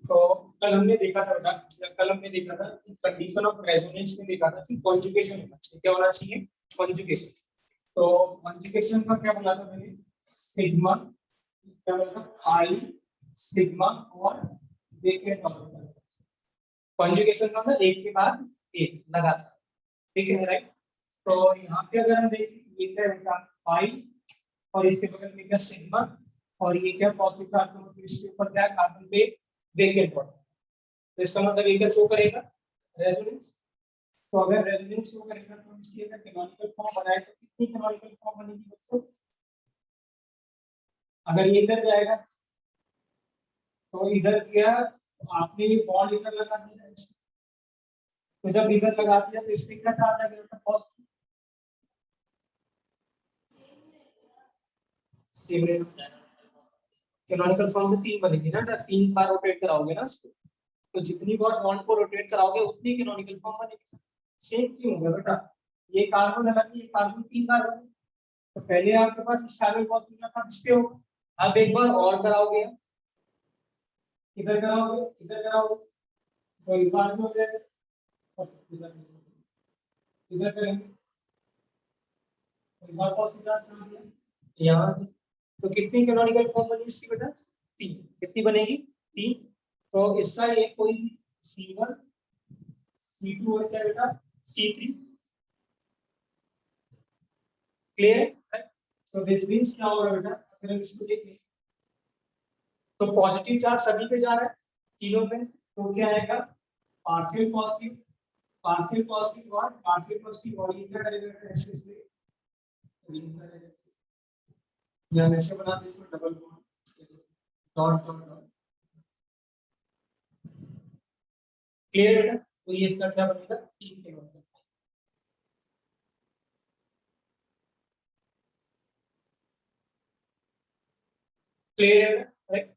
तो कल हमने देखा था कंडीशन ऑफ रेजोनेंस में देखा था कि कॉन्जुगेशन होना चाहिए। क्या होना चाहिए? कॉन्जुगेशन। तो कॉन्जुगेशन का क्या बोला था मैंने? सिग्मा, क्या बोला था? आई सिग्मा और वेकेंट ऑर्बिटल। कॉन्जुगेशन का मतलब एक के बाद एक लगातार, ठीक है राइट। तो यहाँ पे अगर हम देखें ये क्या है? आई और इसके बगल में क्या? सिग्मा, और ये क्या? पॉजिटिव चार्ज, मतलब इसके ऊपर क्या? कार्बन पे वेकेंट ऑर्बिटल। तो इसका मतलब ये क्या शो करेगा? रेजोनेंस। तो अगर रेजोनेंस शो करेगा तो इसकी अगर कैनोनिकल फॉर्म बनाए तो कितनी कैनोनिकल फॉर्म बनेगी बच्चों? अगर ये इधर जाएगा तो इधर क्या? आपने ये बॉन्ड इधर लगा दिया है, तो जब इधर लगा दिया तो इसमें क्या चार्ज आ गया? पॉजिटिव। सेम कैनोनिकल फॉर्म तो 3 बनेगी ना, 3 बार रोटेट कराओगे ना उसको, तो जितनी बार बॉन्ड को रोटेट कराओगे उतनी कैनोनिकल फॉर्म बनेगी। सेम क्यों होगा बेटा? ये कार्बन अलग है, ये कार्बन 3 बार होगा, तो पहले आपके पास इस कार्बन बॉन्ड था जिस पे होगा, अब एक बार और कराओगे, इधर कराओगे, इधर कराओगे, तो इस बार हो जाएगा, इधर करेंगे तो इस बार पॉजिटिव यहाँ, तो कितनी कैनोनिकल फॉर्म बनी इसकी बेटा? 3। कितनी बनेगी? 3। तो इसका ये कोई C1 C2 और क्या बेटा? C3। Clear? So this means क्या होगा बेटा? अगर हम इसको देखें तो पॉजिटिव चार्ज सभी पे जा रहा है, तीनों पे, तो क्या आएगा? पार्शियल पॉजिटिव, पार्शियल पॉजिटिव और पार्शियल पॉजिटिव, और ये क्या करेगा? एक्सिस में जब ऐसे बनाते हैं इसमें double bond, dot dot dot. Clear बेटा? तो ये इसका क्या बनेगा? 3 के बनेगा। क्लियर है राइट?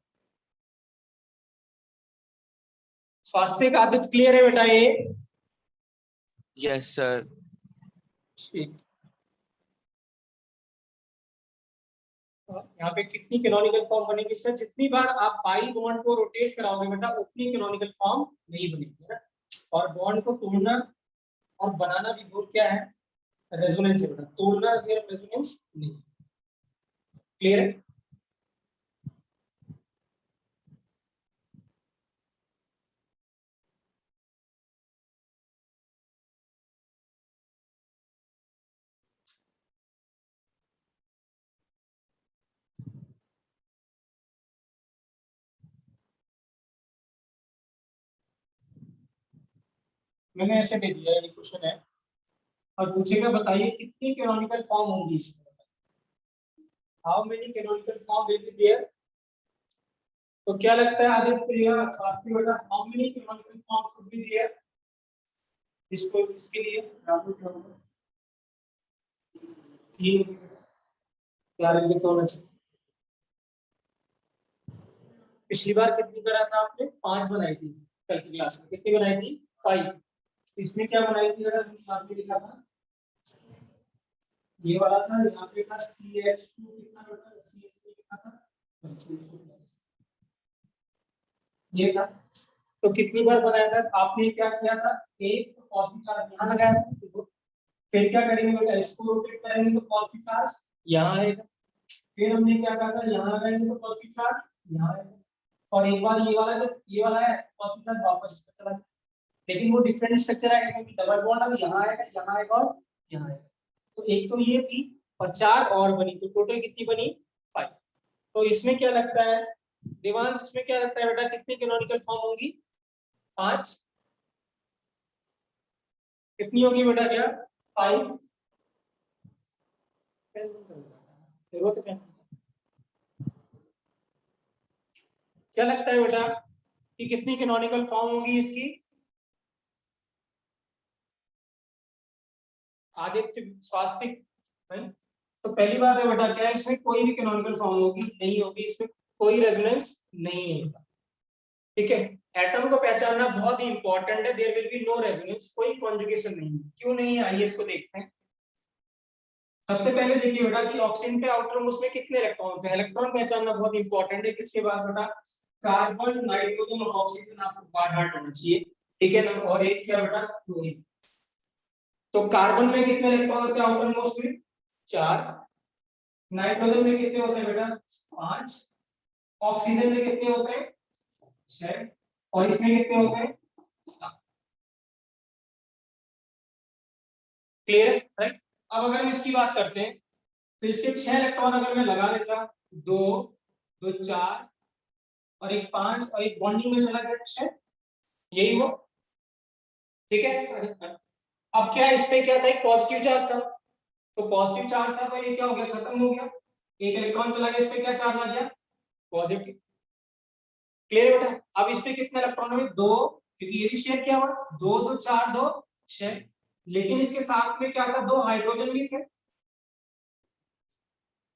स्वास्थ्य का आदत क्लियर है बेटा ये? Yes sir. ठीक। यहाँ पे कितनी कैनोनिकल फॉर्म बनेगी सर? जितनी बार आप पाई बॉन्ड को रोटेट कराओगे बेटा उतनी कैनोनिकल फॉर्म नहीं बनेगी ना। और बॉन्ड को तोड़ना और बनाना भी बहुत क्या है? रेजोनेंस है बेटा, तोड़ना रेजोनेंस नहीं। क्लियर है? मैंने ऐसे दे दिया, ये क्वेश्चन है और पूछेगा बताइए कितनी कैनोनिकल फॉर्म होंगी इसमें? How many canonical form will be there? तो क्या लगता है आदित्य शास्त्री बेटा, how many canonical forms would be there? इसको इसके लिए राहुल क्या होगा? 3। यार ये तो होना चाहिए। पिछली बार कितनी करा था आपने? 5 बनाई थी कल की क्लास में। कितनी बनाई थी? 5। इसमें क्या बनाई थी अगर यहाँ पे लिखा था? ये वाला था, यहाँ पे था CH2 कितना बेटा? CH2 कितना था? ये था। तो कितनी बार बनाया था आपने? क्या किया था? एक पॉजिटिव चार्ज यहाँ लगाया था, फिर क्या करेंगे बेटा? इसको रोटेट करेंगे तो पॉजिटिव चार्ज यहाँ आएगा, फिर हमने क्या कहा था? यहाँ लगाएंगे तो पॉजिटिव चार्ज यहाँ आएगा, और एक बार ये वाला जब ये वाला है पॉजिटिव चार्ज वापस चला जाएगा, लेकिन वो डिफरेंट स्ट्रक्चर आएगा क्योंकि डबल बॉन्ड अब यहाँ आएगा, यहाँ आएगा और यहाँ आएगा। तो एक तो ये थी और 4 और बनी, तो टोटल कितनी बनी? 5। तो इसमें क्या लगता है देवांश, इसमें क्या लगता है बेटा कितनी कैनोनिकल फॉर्म होंगी? 5। कितनी होगी बेटा? क्या 5? क्या लगता है बेटा कि कितनी कैनोनिकल फॉर्म होगी इसकी? आदित्य स्वास्थ्य, तो पहली बात है बेटा क्या इसमें कोई भी कैनोनिकल फॉर्म होगी? नहीं होगी, इसमें कोई रेजोनेंस नहीं है। ठीक है, एटम को पहचानना बहुत ही इंपॉर्टेंट है। There will be no resonance, कोई कॉन्जुगेशन नहीं है। क्यों नहीं है आइए इसको देखते हैं। सबसे पहले देखिए बेटा कि ऑक्सीजन के आउटर मोस्ट में कितने इलेक्ट्रॉन थे। इलेक्ट्रॉन पहचानना बहुत इंपॉर्टेंट है। किसके बाद बेटा? कार्बन नाइट्रोजन और ऑक्सीजन आपको बाय हार्ट होना चाहिए, ठीक है ना। और एक क्या बेटा क्लोरीन। तो कार्बन में कितने इलेक्ट्रॉन होते हैं आउटर मोस्ट में 4, नाइट्रोजन में कितने होते हैं बेटा 5, ऑक्सीजन में कितने होते हैं 6 और इसमें कितने होते हैं 7। क्लियर है राइट। अब अगर हम इसकी बात करते हैं तो इसके 6 इलेक्ट्रॉन अगर मैं लगा लेता 2 2 4 और एक 5 और एक बॉन्डिंग में चला गया 6, यही वो, ठीक है। अब क्या इस पे क्या था एक पॉजिटिव चार्ज था, तो पॉजिटिव चार्ज था तो ये क्या हो गया खत्म हो गया, एक इलेक्ट्रॉन चला गया, इस पे क्या चार्ज आ गया पॉजिटिव। क्लियर है बेटा। अब इस पे कितने इलेक्ट्रॉन हुए 2, क्योंकि ये भी शेयर क्या हुआ 2 2 4 2 6, लेकिन इसके साथ में क्या था 2 हाइड्रोजन भी थे,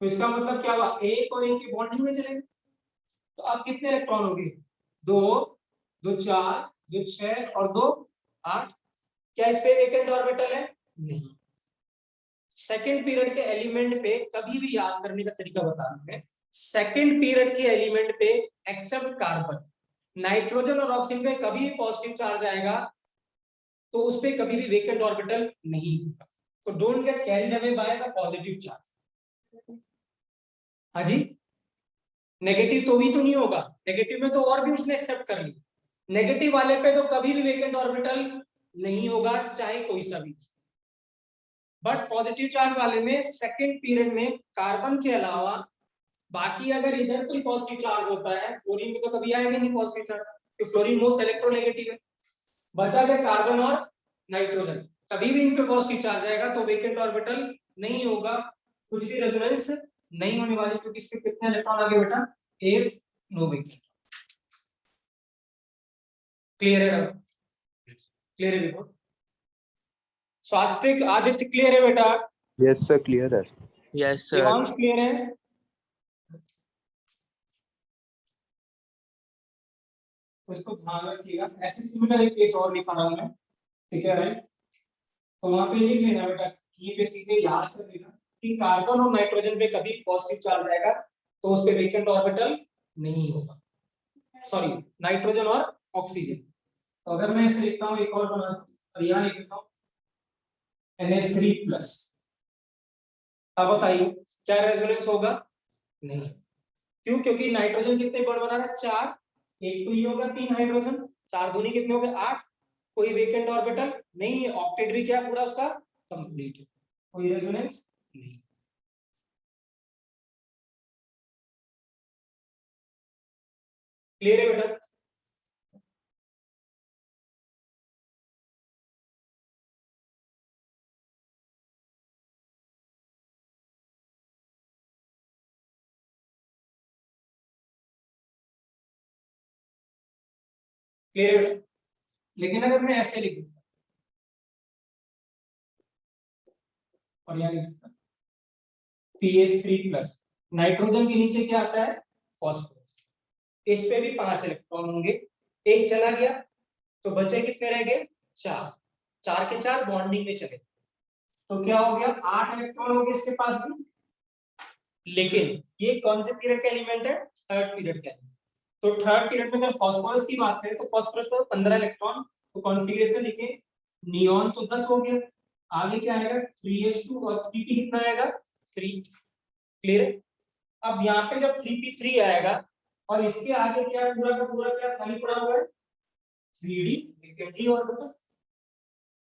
तो इसका मतलब क्या हुआ एक और एक की बॉन्डिंग में चले गए। तो अब कितने इलेक्ट्रॉन हो गए 2 2 4 2 6 और 2 8। क्या इस पे वेकेंट ऑर्बिटल है नहीं। सेकंड पीरियड के एलिमेंट पे कभी भी याद करने का तरीका बता रहा हूं, सेकंड पीरियड के एलिमेंट पे एक्सेप्ट कार्बन नाइट्रोजन और ऑक्सीजन पे कभी भी पॉजिटिव चार्ज आएगा तो उस पे कभी भी वेकेंट ऑर्बिटल नहीं होगा। तो don't get carried away by the positive charge. हाँ जी, नेगेटिव तो भी तो नहीं होगा, नेगेटिव में तो और भी उसने एक्सेप्ट कर ली, नेगेटिव वाले पे तो कभी भी वेकेंट ऑर्बिटल नहीं होगा चाहे कोई सा भी। बट पॉजिटिव चार्ज वाले में सेकंड पीरियड में कार्बन के अलावा बाकी अगर इधर कोई पॉजिटिव चार्ज होता है, फ्लोरीन में तो कभी आएगा नहीं पॉजिटिव चार्ज, तो फ्लोरीन मोस्ट इलेक्ट्रोनेगेटिव है। बचा गया कार्बन और नाइट्रोजन, कभी भी इन पे पॉजिटिव चार्ज आएगा तो वेकेंट ऑर्बिटल नहीं होगा, कुछ भी रेजोनेंस नहीं होने वाली, क्योंकि इसमें कितने इलेक्ट्रॉन आ गए बेटा 8, नो वेकेंट। क्लियर है, क्लियर है रिपोर्ट। स्वास्तिक आदित्य क्लियर है बेटा। यस सर क्लियर है। Yes, sir. दिवांश क्लियर है। तो इसको ध्यान रखिएगा, ऐसे सिमिलर एक केस और लिखा रहा हूं मैं, ठीक है राइट। तो वहां पे लिख लेना बेटा, ये पे सीधे याद कर लेना कि कार्बन और नाइट्रोजन पे कभी पॉजिटिव चार्ज आएगा तो उस पे वेकेंट ऑर्बिटल नहीं होगा, सॉरी नाइट्रोजन और ऑक्सीजन। तो अगर मैं इसे लिखता हूं एक और बना और यहां लिख देता हूं NH3+, अब बताइए क्या रेजोनेंस होगा नहीं, क्यों, क्योंकि नाइट्रोजन कितने बॉन्ड बना रहा है 4, एक तो ये होगा 3 हाइड्रोजन, 4 दूनी कितने हो गए 8, कोई वेकेंट ऑर्बिटल नहीं है, ऑक्टेट्री क्या पूरा उसका कंप्लीट है, कोई रेजोनेंस नहीं। क्लियर है बेटा। क्लियर है बेटा। लेकिन अगर मैं ऐसे लिख दूं और यहाँ लिख दूं PH3+, नाइट्रोजन के नीचे क्या आता है फॉस्फोरस, इस पे भी 5 इलेक्ट्रॉन होंगे, एक चला गया तो बचे कितने रह गए 4, 4 के 4 बॉन्डिंग में चले, तो क्या हो गया 8 इलेक्ट्रॉन हो गए इसके पास भी। लेकिन ये कौन से पीरियड का एलिमेंट है थर्ड पीरियड का, तो थर्ड पीरियड में अगर फास्फोरस की बात करें तो फास्फोरस पर 15 इलेक्ट्रॉन, तो कॉन्फ़िगरेशन लिखे नियॉन तो 10 हो गया, आगे क्या आएगा 3s2 और 3p कितना आएगा 3। क्लियर है। अब यहाँ पे जब 3p3 आएगा और इसके आगे क्या पूरा का पूरा क्या खाली पड़ा हुआ है 3d वेकेंट ऑर्बिटल,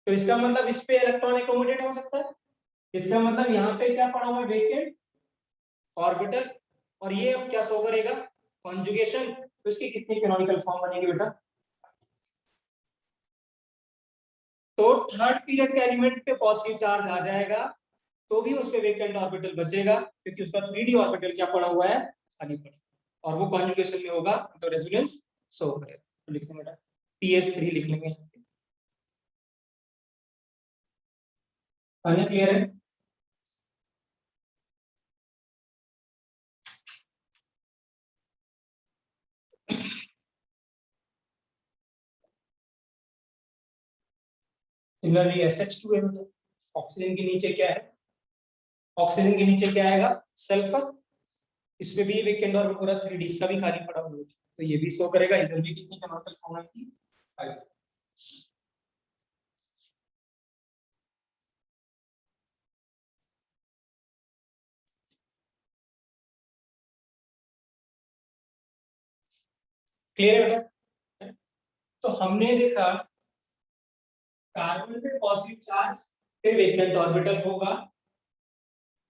तो इसका मतलब इस पे इलेक्ट्रॉन एकोमोडेट हो सकता है, इसका मतलब यहाँ पे क्या पड़ा हुआ है वेकेंट ऑर्बिटल, और ये अब क्या शो करेगा कॉन्जुगेशन, तो इसकी कितनी कैनोनिकल फॉर्म बनेगी बेटा, तो थर्ड पीरियड के एलिमेंट पे पॉजिटिव चार्ज आ जाएगा तो भी उस पे वेकेंट ऑर्बिटल बचेगा, क्योंकि उसका 3d ऑर्बिटल क्या पड़ा हुआ है खाली पड़ा, और वो कॉन्जुगेशन में होगा तो रेजोनेंस शो करेगा। तो लिख लेंगे बेटा PS3 लिख लेंगे। क्लियर है। सिमिलरली SH2 है, ऑक्सीजन के नीचे क्या है, ऑक्सीजन के नीचे क्या आएगा सल्फर, इसमें भी वेकेंट और पूरा 3D का भी खाली पड़ा हुआ है, तो ये भी शो करेगा। इधर भी कितनी कैनोनिकल फॉर्म आएगी, 5। क्लियर है बेटा? तो हमने देखा कार्बन पे पॉजिटिव चार्ज पे वेकेंट ऑर्बिटल होगा,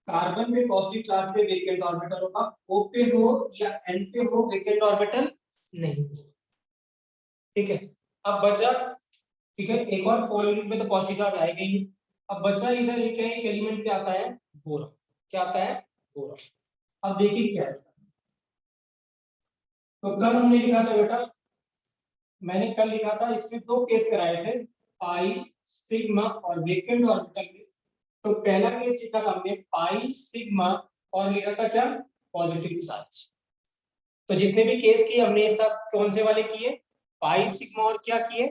कार्बन पे पॉजिटिव चार्ज पे वेकेंट ऑर्बिटल होगा, O पे हो या N पे हो वेकेंट ऑर्बिटल नहीं। ठीक है, अब बचा, ठीक है, एक और 4 यूनिट में तो पॉजिटिव चार्ज आएगा ही। अब बचा इधर एक है, एक एलिमेंट क्या आता है, बोरॉन। क्या आता है, बोरॉन। अब देखिए क्या है, तो कल हमने लिखा था बेटा, मैंने कल लिखा था, इसमें 2 केस कराए थे, पाई सिग्मा और वेकेंट ऑर्बिटल में। तो पहला केस लिखा था हमने पाई सिग्मा और लिखा था क्या, पॉजिटिव चार्ज। तो जितने भी केस किए हमने ये सब कौन से वाले किए, पाई सिग्मा और क्या किए,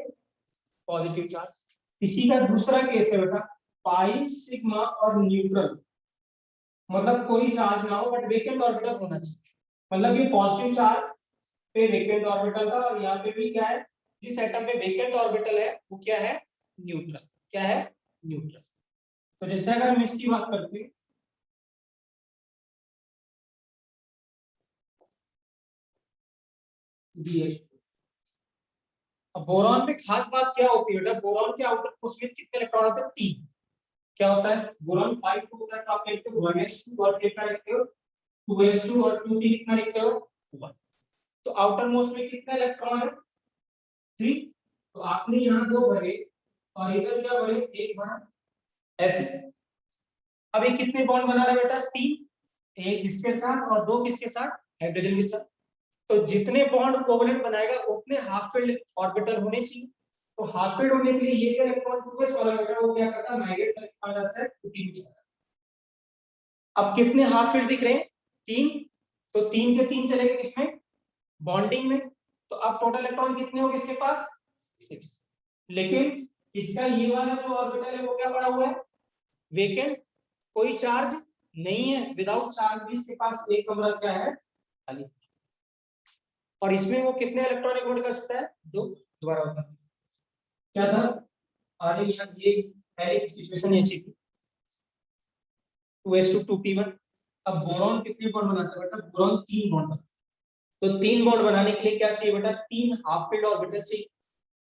पॉजिटिव चार्ज। इसी का दूसरा केस है बेटा, पाई सिग्मा और न्यूट्रल, मतलब कोई चार्ज ना हो बट वेकेंट ऑर्बिटल होना चाहिए। मतलब ये पॉजिटिव चार्ज पे वेकेंट ऑर्बिटल था, और यहाँ पे भी क्या है, जिस एटम पे वेकेंट ऑर्बिटल है वो क्या है, न्यूट्रल। क्या है, न्यूट्रल। तो जैसे अगर हम इसकी बात करते हैं, BH। अब बोरॉन में खास बात क्या होती है बेटा, बोरॉन के आउटर मोस्ट में कितने इलेक्ट्रॉन होते हैं, 3। क्या होता है, बोरॉन 5 होता है, तो आप लिखते हो 1s2 और कितना लिखते हो, 2s2 और 2p कितना लिखते हो, 1। तो आउटर मोस्ट में कितने इलेक्ट्रॉन है, 3। तो आपने यहाँ 2 भरे और इधर क्या भरे, 1 भरा, ऐसे। अब ये कितने बॉन्ड बना रहा है बेटा, 3। एक इसके साथ और 2 किसके साथ, हाइड्रोजन के साथ। तो जितने बॉन्ड कोवलेंट बनाएगा उतने हाफ फील्ड ऑर्बिटल होने चाहिए। तो हाफ फील्ड होने के लिए ये जो इलेक्ट्रॉन 2s वाला बेटा वो क्या करता है, माइग्रेट करके आ जाता है 2p में। अब कितने हाफ फील्ड दिख रहे हैं, 3। तो 3 के 3 चलेंगे किसमें, बॉन्डिंग में। तो अब टोटल इलेक्ट्रॉन कितने होंगे इसके पास, 6। लेकिन इसका ये वाला जो ऑर्बिटल है वो क्या पड़ा हुआ है, वेकेंट, कोई चार्ज नहीं है, विदाउट चार्ज भी इसके पास एक कमरा क्या है, खाली। और इसमें वो कितने इलेक्ट्रॉन एक्सपोर्ट कर सकता है, 2। दोबारा होता है क्या था, अरे यार ये पहले की सिचुएशन ऐसी थी, 2s2 2p1। अब बोरॉन कितने बॉन्ड बनाता है बेटा, बोरॉन 3 बॉन्ड। तो 3 बॉन्ड बनाने के लिए क्या चाहिए बेटा, 3 हाफ फील्ड ऑर्बिटल चाहिए।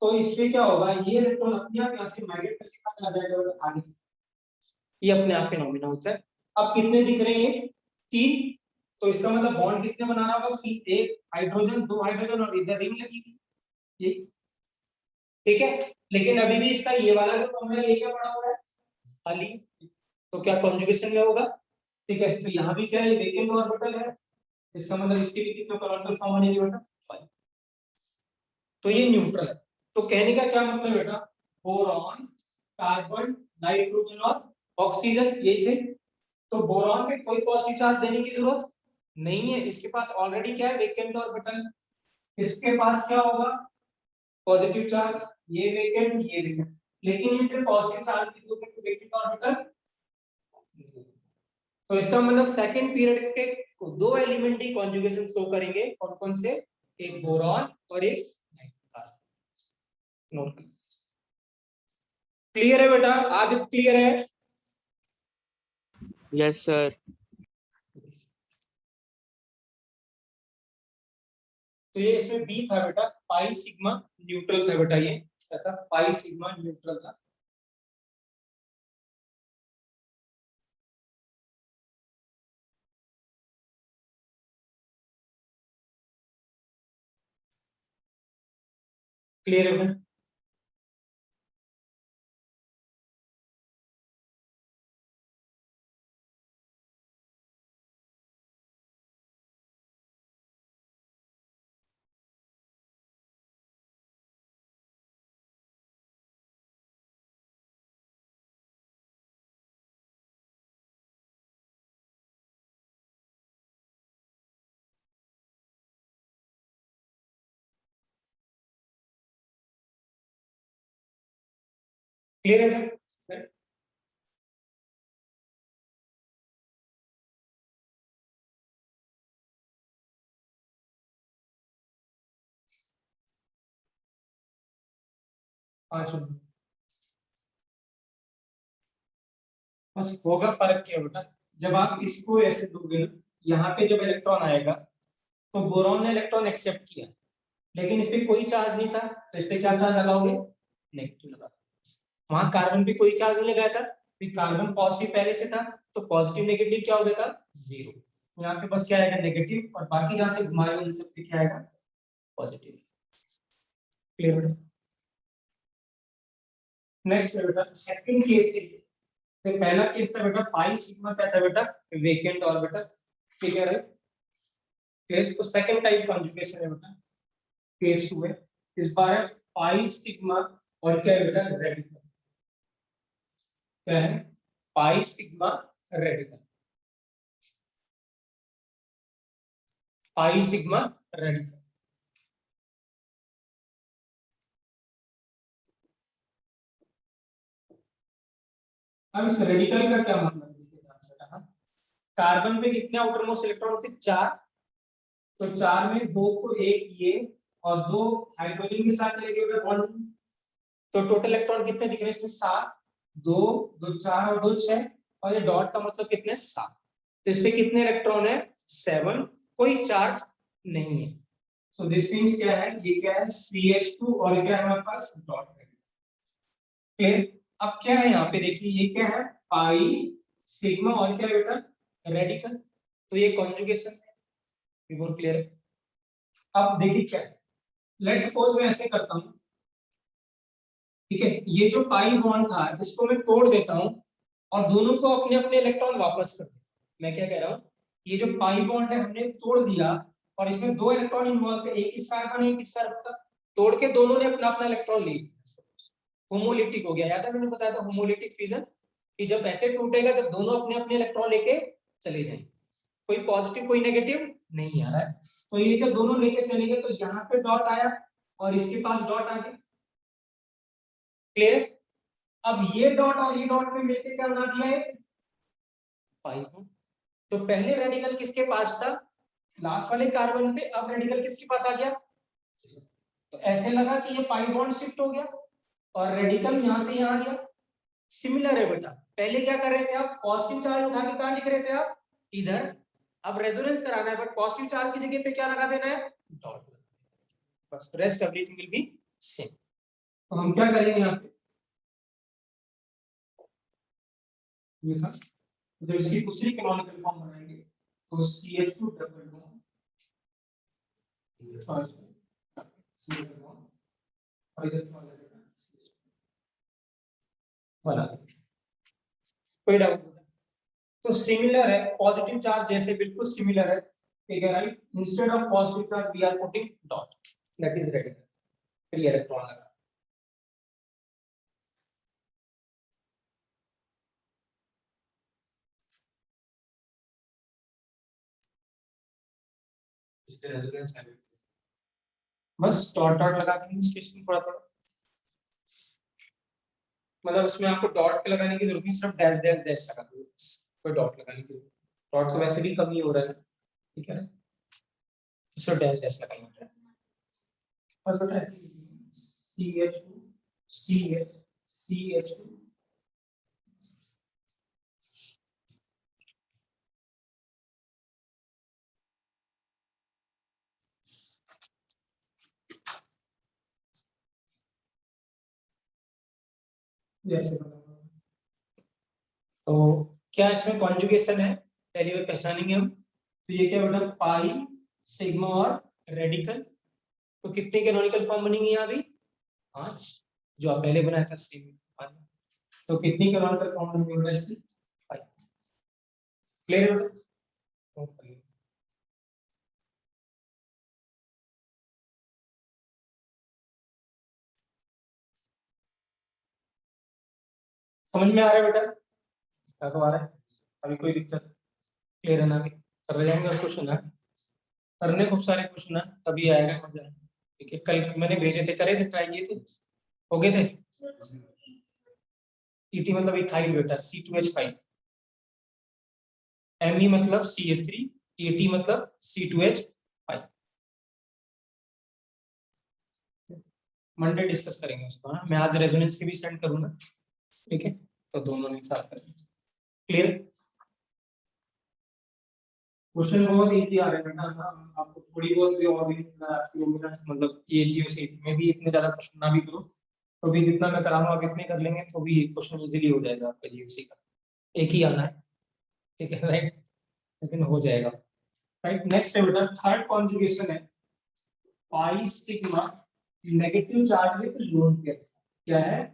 तो इसमें क्या होगा, ये इलेक्ट्रॉन अपने आप यहाँ से माइग्रेट करके कहाँ चला जाएगा बेटा, आगे से। ये अपने आप फिनोमेना होता है। अब कितने दिख रहे हैं, 3। तो इसका मतलब बॉन्ड कितने बना रहा होगा, एक हाइड्रोजन, 2 हाइड्रोजन और इधर रिंग लगी थी, ये। ठीक है, लेकिन अभी भी इसका ये वाला जो कमरा ये क्या पड़ा हुआ है, खाली। तो क्या कॉन्जुगेशन में होगा, ठीक है। तो यहाँ भी क्या है, वेकेंट ऑर्बिटल है, इसका मतलब इसके भी कितने कॉर्बिटल फॉर्म होने चाहिए बेटा, 5। तो ये न्यूट्रल है। तो कहने का क्या मतलब बेटा, बोरॉन, कार्बन, नाइट्रोजन और ऑक्सीजन, ये थे। तो बोरॉन में कोई पॉजिटिव चार्ज देने की जरूरत नहीं है, इसके पास ऑलरेडी क्या है, वेकेंट ऑर्बिटल। इसके पास क्या होगा, पॉजिटिव चार्ज, ये वेकेंट, ये वेकेंट। लेकिन ये फिर पॉजिटिव चार्ज की जरूरत है, वेकेंट ऑर्बिटल। तो इसका मतलब सेकंड पीरियड के 2 एलिमेंट ही कॉन्जुगेशन शो करेंगे, और कौन से, एक बोरॉन और एक नाइट्रोजन। क्लियर है बेटा, आदित्य क्लियर है? Yes, sir. तो ये इसमें बी था बेटा, पाई सिग्मा न्यूट्रल था बेटा, ये क्या था, पाई सिग्मा न्यूट्रल था। क्लियर है बेटा? क्लियर है बेटा? 5 नंबर। बस होगा फर्क क्या बेटा, जब आप इसको ऐसे दोगे ना, यहाँ पे जब इलेक्ट्रॉन आएगा तो बोरॉन ने इलेक्ट्रॉन एक्सेप्ट किया, लेकिन इस पे कोई चार्ज नहीं था, तो इस पे क्या चार्ज लगाओगे, नेगेटिव लगा। वहां कार्बन पे कोई चार्ज नहीं लगाया था, कार्बन पॉजिटिव पहले से था, तो पॉजिटिव नेगेटिव क्या हो गया था, जीरो। यहाँ पे बस क्या आएगा, नेगेटिव, और बाकी जहां से घुमाए उन सब पे क्या आएगा, पॉजिटिव। क्लियर बेटा। नेक्स्ट बेटा सेकंड केस है। तो पहला केस था बेटा पाई सिग्मा क्या था बेटा, वेकेंट ऑर्बिटल, ठीक है राइट। फिर तो सेकंड टाइप कॉन्जुगेशन है बेटा, केस 2 है। इस बार है पाई सिग्मा और क्या है बेटा, रेडिकल। क्या है, pi sigma radical, pi sigma radical. अब इस रेडिकल का क्या मतलब है, कार्बन पे कितने आउटर मोस्ट इलेक्ट्रॉन होते, 4, तो 4 में 2 तो एक ये और 2 हाइड्रोजन के साथ चले गए बॉन्ड, तो टोटल इलेक्ट्रॉन कितने दिख रहे हैं इसमें, 7, 2 2 4 और 2 6, और ये डॉट का मतलब कितने, 7। तो इस पे कितने इलेक्ट्रॉन है, 7, कोई चार्ज नहीं है। सो दिस मींस क्या है, ये क्या है, CH2 और क्या है हमारे पास, डॉट है। क्लियर। अब क्या है यहाँ पे देखिए, ये क्या है, पाई सिग्मा और क्या बेटा, रेडिकल, तो ये कॉन्जुगेशन है, बिल्कुल क्लियर है। अब देखिए क्या है, लेट्स सपोज मैं ऐसे करता हूँ, ठीक है, ये जो पाई बॉन्ड था इसको मैं तोड़ देता हूँ और दोनों को अपने अपने इलेक्ट्रॉन वापस कर देता हूँ। मैं क्या कह रहा हूँ, ये जो पाई बॉन्ड है हमने तोड़ दिया और इसमें 2 इलेक्ट्रॉन इन्वॉल्व थे, एक इस कार्बन एक इस कार्बन का, तोड़ के दोनों ने अपना अपना इलेक्ट्रॉन ले लिया, होमोलिटिक हो गया। याद है मैंने बताया था होमोलिटिक फिजन, कि जब ऐसे टूटेगा जब दोनों अपने अपने इलेक्ट्रॉन लेके चले जाएंगे, कोई पॉजिटिव कोई नेगेटिव नहीं आ रहा है, तो ये जब दोनों लेके चलेंगे तो यहाँ पे डॉट आया और इसके पास डॉट आ गया। क्लियर। अब ये डॉट और ये डॉट में मिलकर क्या बना दिया है, पाई बॉन्ड। तो पहले रेडिकल किसके पास था, लास्ट वाले कार्बन पे, अब रेडिकल किसके पास आ गया, तो ऐसे लगा कि ये पाई बॉन्ड शिफ्ट हो गया और रेडिकल यहां से यहां आ गया। सिमिलर है बेटा, पहले क्या कर रहे थे आप, पॉजिटिव चार्ज उठा के कहां लिख रहे थे आप, इधर। अब रेजोनेंस कराना है, बट पॉजिटिव चार्ज की जगह पे क्या लगा देना है, डॉट, बस rest everything will be same. तो हम क्या करेंगे यहाँ पे, ये था, जब इसकी दूसरी कैनोनिकल फॉर्म बनाएंगे तो CH2 डबल बॉन्ड, और इधर वाला, कोई डाउट। तो सिमिलर है, पॉजिटिव चार्ज जैसे बिल्कुल सिमिलर है, ठीक है right. Instead of positive charge we are putting dot, that is radical, फिर ये इलेक्ट्रॉन लगा। इसके रेजोनेंस है, बस डॉट डॉट लगा देंगे इस केस में थोड़ा थोड़ा, मतलब उसमें आपको डॉट के लगाने की जरूरत नहीं, सिर्फ डैश डैश डैश लगा दो, कोई डॉट लगाने की जरूरत, डॉट तो वैसे भी कम ही हो रहा है, ठीक है, तो सिर्फ डैश डैश लगाएंगे। और बेटा ऐसे CH2 CH CH2 जैसे बना। तो क्या इसमें कॉन्जुगेशन है, पहली बार पहचानेंगे हम। तो ये क्या बेटा, पाई सिग्मा और रेडिकल, तो कितने कैनोनिकल फॉर्म बनेंगे यहाँ भी, 5, जो आप पहले बनाया था सेम 5, तो कितनी कैनोनिकल फॉर्म बनेंगे बेटा इसकी, 5। क्लियर है बेटा, समझ में आ रहा है बेटा, क्या तो आ रहा है, अभी कोई दिक्कत, क्लियर है ना, अभी कर जाएंगे और क्वेश्चन है, करने खूब सारे क्वेश्चन है, तभी आएगा मजा। ठीक है, कल मैंने भेजे थे, करे थे, ट्राई किए थे, हो गए थे। ET मतलब इथाइल बेटा, C2H5, Me मतलब CH3, AT मतलब C2H5। मंडे डिस्कस करेंगे उसको, हाँ? मैं आज रेजोनेंस के भी सेंड करूंगा, ठीक है, तो दोनों एक साथ करेंगे। क्लियर? क्वेश्चन बहुत इजी आ रहे हैं बेटा, आपको थोड़ी बहुत भी और भी मतलब ये जियो सीट में भी इतने ज्यादा क्वेश्चन ना भी करो तो भी जितना मैं करा रहा हूँ आप इतने कर लेंगे तो भी क्वेश्चन इजीली हो जाएगा आपका जीओसी का, एक ही आना है, ठीक है राइट, लेकिन हो जाएगा राइट। नेक्स्ट है बेटा थर्ड कॉन्जुगेशन है pi sigma negative charge with lone pair. क्या है?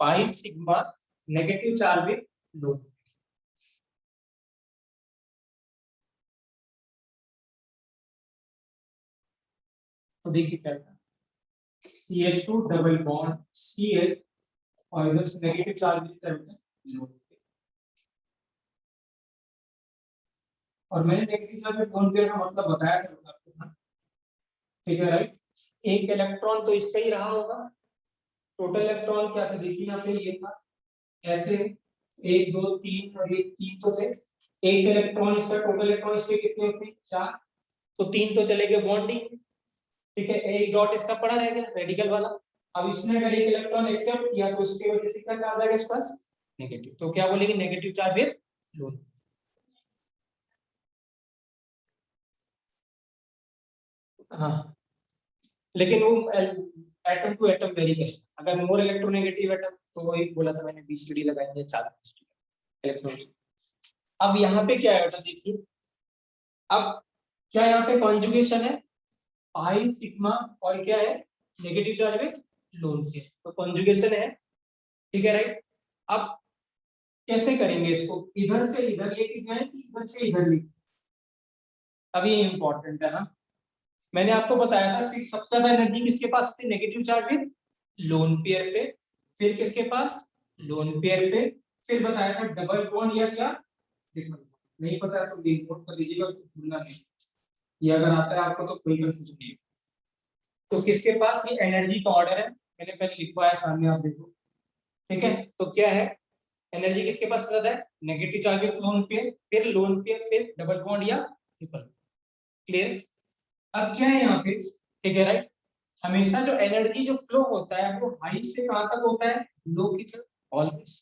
Pi sigma negative charge with loan. तो देखिए क्या था, CH2 डबल बॉन्ड CH और इधर से नेगेटिव चार्ज विद लोन। और मैंने negative charge with lone pair का मतलब बताया था आपको ना, ठीक है राइट। एक इलेक्ट्रॉन तो इसका ही रहा होगा, टोटल इलेक्ट्रॉन क्या था देखिए यहाँ पे ये था ऐसे, एक दो तीन और एक तीन तो थे, एक इलेक्ट्रॉन इसका टोटल इलेक्ट्रॉन इसके कितने होते हैं? चार, तो तीन तो चले गए बॉन्डिंग, ठीक है, एक डॉट इसका पड़ा रह गया रेडिकल वाला। अब इसने अगर एक इलेक्ट्रॉन एक्सेप्ट किया तो उसके वजह से क्या चार्ज आएगा इस पास? नेगेटिव, तो क्या बोलेंगे? Negative charge with loan. हाँ, लेकिन वो एटम टू एटम वेरी करता है, अगर मोर इलेक्ट्रोनेगेटिव एटम तो वही बोला था मैंने बीसीडी लगाएंगे चार्ज इलेक्ट्रॉन। अब यहाँ पे क्या है बेटा देखिए, अब क्या यहाँ पे कॉन्जुगेशन है पाई सिग्मा और क्या है negative charge with lone pair, तो कॉन्जुगेशन है, ठीक है राइट। अब कैसे करेंगे इसको, इधर से इधर लेके जाए कि इधर से इधर लेके? अब ये इंपॉर्टेंट है ना, मैंने आपको बताया था सबसे ज्यादा एनर्जी किसके पास होती है? Negative charge with lone pair पे, फिर किसके पास? लोन पेयर पे, फिर बताया था डबल बॉन्ड या क्या, देखो नहीं पता है तो नोट कर लीजिएगा, भूलना नहीं, ये अगर आता है आपको तो कोई कंफ्यूजन नहीं है। तो किसके पास ये एनर्जी का ऑर्डर है, मैंने पहले लिखवाया सामने आप देखो, ठीक है। तो क्या है एनर्जी किसके पास रहता है? Negative charge with lone pair, फिर लोन पेयर, फिर डबल बॉन्ड या ट्रिपल। क्लियर? अब क्या है यहाँ पे, ठीक है राइट, हमेशा जो एनर्जी जो फ्लो होता है वो हाई से कहां तक होता है? लो की तरफ ऑलवेज।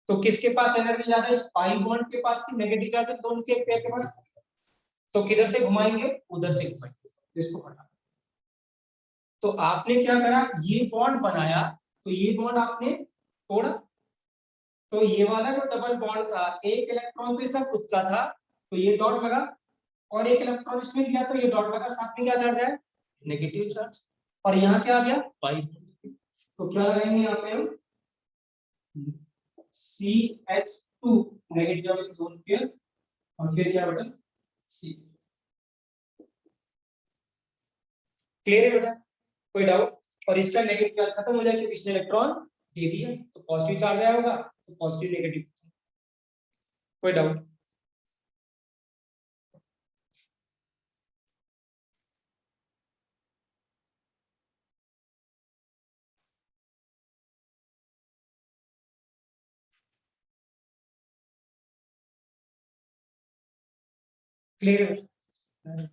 तो किसके पास एनर्जी ज्यादा है? पाई बॉन्ड के पास की negative charge with lone pair के पास। तो किधर से घुमाएंगे? उधर से घुमाएंगे, इसको हटा। तो आपने क्या करा, ये बॉन्ड बनाया, तो ये बॉन्ड आपने तोड़ा, तो ये वाला जो डबल बॉन्ड था एक इलेक्ट्रॉन तो इसका खुद का था तो ये डॉट लगा, और एक इलेक्ट्रॉन इसमें दिया तो ये डॉट लगा, साथ में क्या चार्ज है? Negative charge. और यहाँ क्या आ गया? पाई। तो क्या लगाएंगे यहाँ पे हम? CH2 negative charge zone pair, और फिर क्या बेटा? C। क्लियर है बेटा? कोई डाउट? और इसका नेगेटिव चार्ज खत्म हो जाए क्योंकि इसने इलेक्ट्रॉन दे दिया, तो पॉजिटिव चार्ज आया होगा, तो पॉजिटिव नेगेटिव। कोई डाउट? क्लियर है?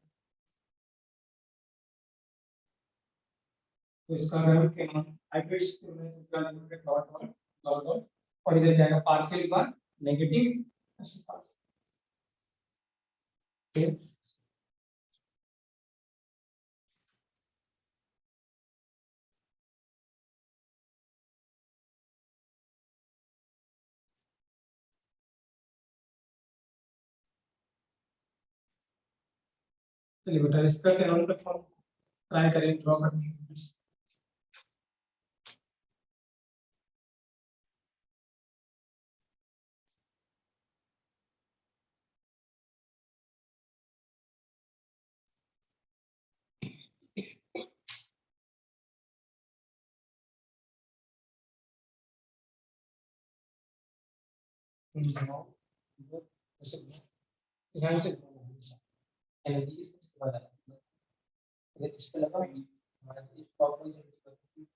तो इसका अगर हम कहना हाइब्रिड में तो क्या लिखोगे? डॉट वन डॉट डॉट, और इधर जाएगा पार्शियल बार नेगेटिव। चलिए बेटा इसका कैनोन का फॉर्म ट्राई करें ड्रॉ करने की। ध्यान से एनर्जी इसके बाद इस पे लगा हमारा प्रॉपर्टी।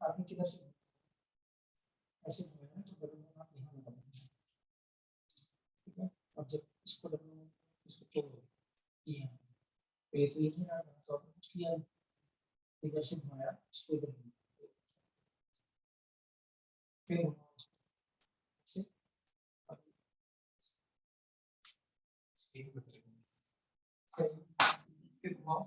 आपने किधर से ऐसे घुमाया तो बटन आप यहाँ लगाओ, ठीक है। अब जब इसको लगाओ इसको तोड़ो, ये तो ये तो यही आ रहा, तो आपने कुछ किया नहीं, इधर से घुमाया इसको इधर घुमाया, फिर घुमाओ ऐसे, अब सही, फिर घुमाओ,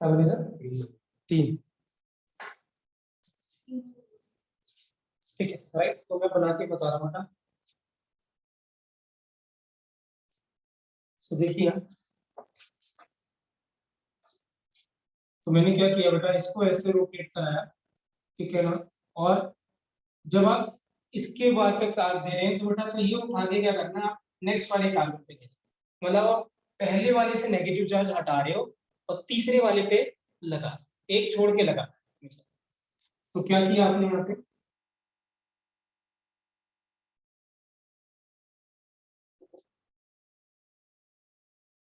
अब बनेगा 3, ठीक है राइट। तो मैं बना के बता रहा हूँ ना, तो देखिए तो मैंने क्या किया बेटा, इसको ऐसे रोटेट कराया, ठीक है ना। और जब आप इसके बाद पे कार्ब दे रहे हैं तो बेटा तो ये उठा के क्या करना है, आप नेक्स्ट वाले कार्बन पे देना, मतलब आप पहले वाले से नेगेटिव चार्ज हटा रहे हो और तीसरे वाले पे लगा, एक छोड़ के लगा। तो क्या किया आपने यहाँ पे,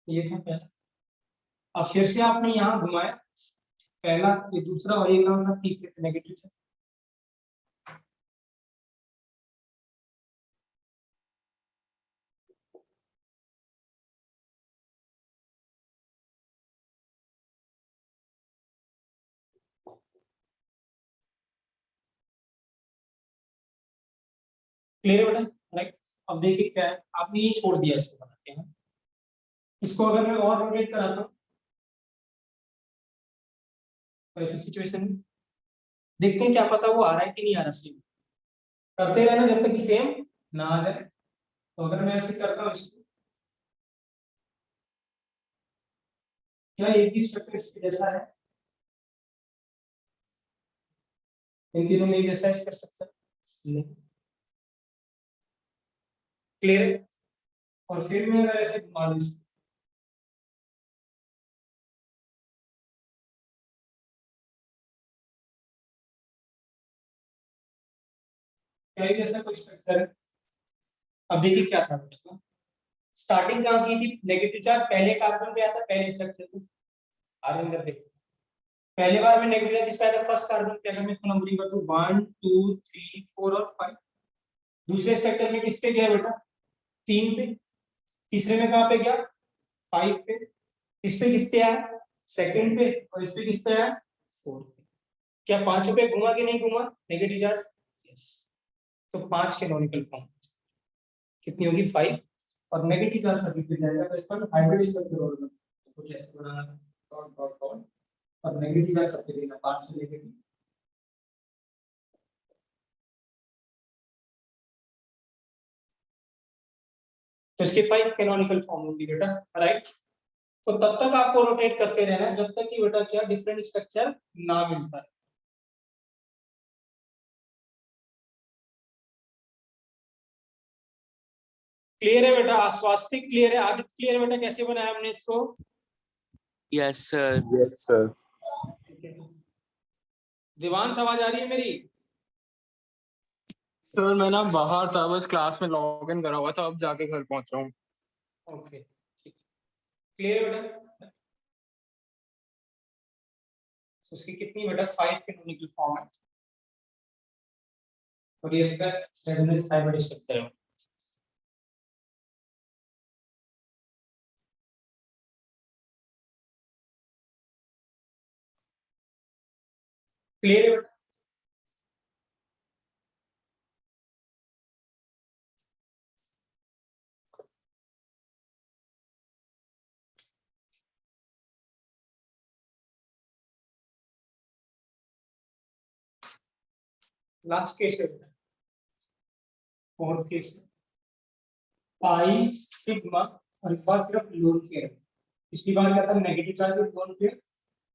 ये था पहला, अब फिर से आपने यहाँ घुमाया, पहला ये दूसरा और ये नाम था तीसरे पे नेगेटिव से, क्लियर है बेटा राइट। अब देखिए क्या है, आपने ये छोड़ दिया इसको बना के, इसको अगर मैं और रोटेट कराता हूँ तो ऐसी सिचुएशन में देखते हैं क्या पता वो आ रहा है कि नहीं आ रहा, सेम करते रहना जब तक कि सेम ना आ जाए। तो अगर मैं ऐसे करता हूँ इसको, क्या एक ही स्ट्रक्चर इसके जैसा है, इन तीनों में एक जैसा है इसका स्ट्रक्चर नहीं, क्लियर है। और फिर मैं अगर ऐसे घुमा लूं इसको, क्या एक जैसा कोई स्ट्रक्चर है। अब देखिए क्या था उसका, स्टार्टिंग कहाँ की थी, नेगेटिव चार्ज पहले कार्बन पे आता, पहले स्ट्रक्चर पे आर अंदर देखो, पहले बार में नेगेटिव चार्ज किस पे आता, फर्स्ट कार्बन पे। अगर मैं इसको नंबरिंग कर दूं 1 2 3 4 और 5, दूसरे स्ट्रक्चर में किस पे गया बेटा, 3 पे, तीसरे में कहाँ पे गया, 5 पे, इस पे किस पे आया, सेकंड पे, और इस पे किस पे आया, 4 पे। क्या 5 पे घुमा कि नहीं घुमा नेगेटिव चार्ज, यस। तो 5 कैनोनिकल फॉर्म कितनी होगी, 5, और नेगेटिव चार्ज सभी पे जाएगा, तो इसका हाइब्रिड स्ट्रक्चर होगा, तो कुछ ऐसे बनाना, डॉट डॉट डॉट, और नेगेटिव चार्ज सबके देना 5 से नेगेटिव, तो इसके 5 कैनोनिकल फॉर्म होंगी बेटा राइट। तो तब तक आपको रोटेट करते रहना जब तक कि बेटा क्या डिफरेंट स्ट्रक्चर ना मिलता है। क्लियर है बेटा, आश्वास्तिक क्लियर है, आदित्य क्लियर है बेटा, कैसे बनाया हमने इसको, Yes, sir. Yes sir. Divansh आवाज आ रही है मेरी, सर मैं ना बाहर था, बस क्लास में लॉग इन करा हुआ था, अब जाके घर पहुंचा हूँ। ओके क्लियर है बेटा। तो उसकी कितनी बेटा 5 कैनोनिकल फॉर्म है, और ये इसका रेजोनेंस हाइब्रिड स्ट्रक्चर है। क्लियर है बेटा, लास्ट केस है बेटा, fourth case, pi sigma alpha सिर्फ लोन के पिछली बार क्या था, negative charge with lone pair,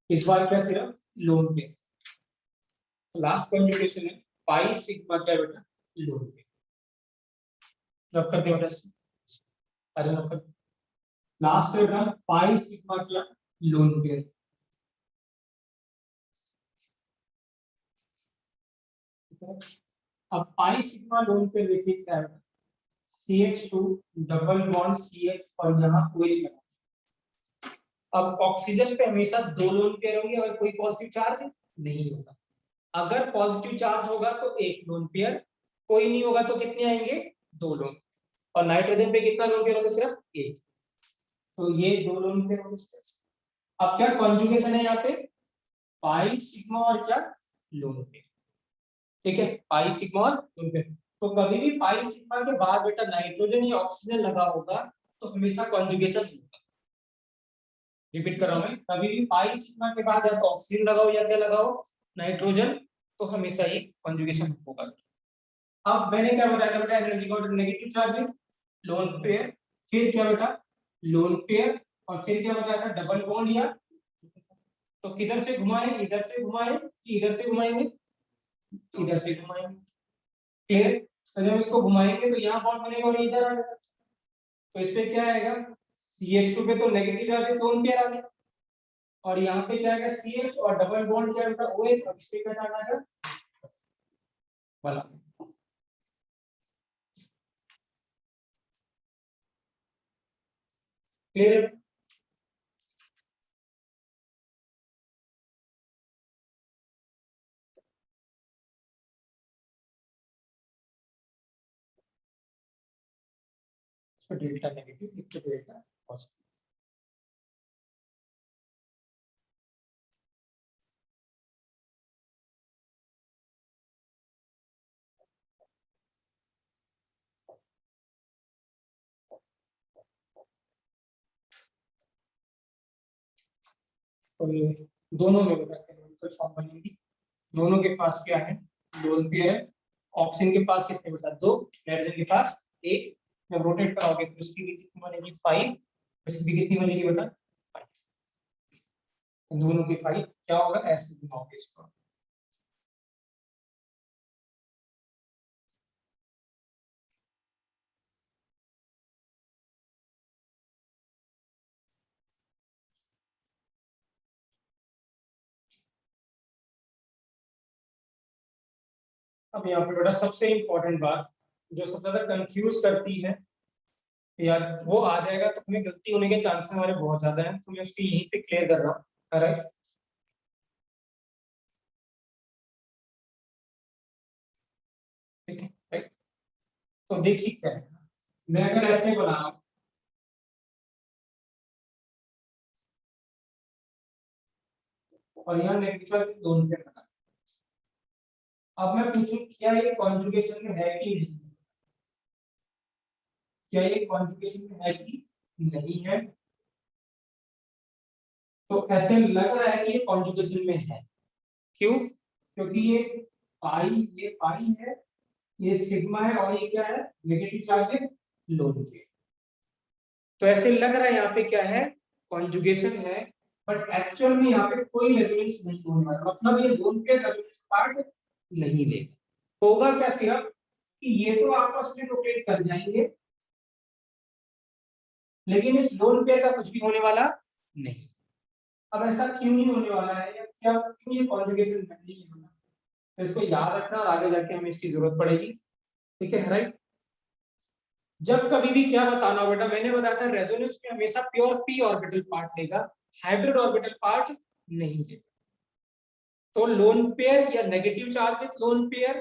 इस बार क्या सिर्फ लोन पेयर। लास्ट कॉन्जुगेशन है पाई सिग्मा क्या बेटा, लोन पेयर। रब कर दिया बेटा, अरे रब कर, लास्ट बेटा पाई सिग्मा क्या, लोन पेयर। अब पाई सिग्मा लोन पेयर देखिए क्या है, CH2 डबल बॉन्ड CH और यहाँ OH लगा। अब ऑक्सीजन पे हमेशा दो लोन पेयर होंगे अगर कोई पॉजिटिव चार्ज नहीं होगा। अगर पॉजिटिव चार्ज होगा तो एक लोन पेयर, कोई नहीं होगा तो कितने आएंगे, दो लोन। और नाइट्रोजन पे कितना लोन पेयर होगा, सिर्फ एक। तो ये दो लोन पेयर होंगे। अब क्या कॉन्जुगेशन है यहाँ पे, पाई सिग्मा और क्या, लोन पेयर। ठीक है, पाई सिग्मा और लोन पेयर। तो कभी भी पाई सिग्मा के बाद बेटा नाइट्रोजन या ऑक्सीजन लगा होगा तो हमेशा कॉन्जुगेशन होगा। रिपीट कर रहा हूं मैं, कभी भी पाई सिग्मा के बाद या तो ऑक्सीजन लगाओ या क्या लगाओ, नाइट्रोजन, तो हमेशा ही कॉन्जुगेशन होगा। अब मैंने क्या बताया था बेटा, एनर्जी का negative charge with lone pair, फिर क्या बेटा, लोन पेयर, और फिर क्या बताया था, डबल बॉन्ड या, तो किधर से घुमाएं, इधर से घुमाएं कि इधर से घुमाएंगे, इधर से घुमाएंगे। क्लियर। तो जब इसको घुमाएंगे तो यहाँ बॉन्ड बनेगा और इधर आएगा, तो इस पे क्या आएगा, CH2 पे तो नेगेटिव चार्ज है, लोन पेयर आ गया, और यहाँ पे क्या आएगा CH और डबल बॉन्ड क्या होगा OH, और इस पे क्या चार्ज आएगा वाला। क्लियर। इसको डेल्टा नेगेटिव, इसको डेल्टा पॉजिटिव। तो ये दोनों में बेटा केमिकल फॉर्म बनेगी, दोनों के पास क्या है, लोन पेयर है। ऑक्सीजन के पास कितने बेटा, दो, नाइट्रोजन के पास एक। जब रोटेट कराओगे तो इसकी भी कितनी बनेगी, 5, इसकी भी कितनी बनेगी बेटा, 5। दोनों की 5 क्या होगा, ऐसे घुमाओगे इसको। अब यहाँ पे बेटा सबसे इंपॉर्टेंट बात जो सबसे ज्यादा कंफ्यूज करती है यार, वो आ जाएगा तो हमें गलती होने के चांसेस हमारे बहुत ज्यादा हैं, तो मैं उसकी यहीं पे क्लियर कर रहा हूँ। राइट, ठीक है, राइट। तो देखिए क्या है, मैं अगर ऐसे बनाऊं, और यहाँ नेगेटिव दोनों पे बना, अब मैं पूछूं क्या ये कॉन्जुगेशन में है कि नहीं, क्या ये कॉन्जुगेशन में है कि नहीं है, तो ऐसे लग रहा है कि ये कॉन्जुगेशन में है। क्यों, क्योंकि ये पाई है, ये सिग्मा है, और ये क्या है, नेगेटिव चार्ज है लोन पे। तो ऐसे लग रहा है यहाँ पे क्या है, कॉन्जुगेशन है, बट एक्चुअल में यहाँ पे कोई रेजोनेंस नहीं होने वाला, मतलब ये लोन पे रेजोनेंस पार्ट नहीं लेगा। होगा क्या सिर्फ कि ये तो आपस में रोटेट कर जाएंगे, लेकिन इस लोन पेयर का कुछ भी होने वाला नहीं। अब ऐसा क्यों नहीं होने वाला है, या क्या क्यों ये कॉन्जुगेशन नहीं होना, तो इसको याद रखना और आगे जाके हमें इसकी जरूरत पड़ेगी। ठीक है, राइट। जब कभी भी क्या बताना हो बेटा, मैंने बताया था रेजोनेंस में हमेशा प्योर p ऑर्बिटल पार्ट लेगा, हाइब्रिड ऑर्बिटल पार्ट नहीं लेगा। तो लोन पेयर या negative charge with lone pair,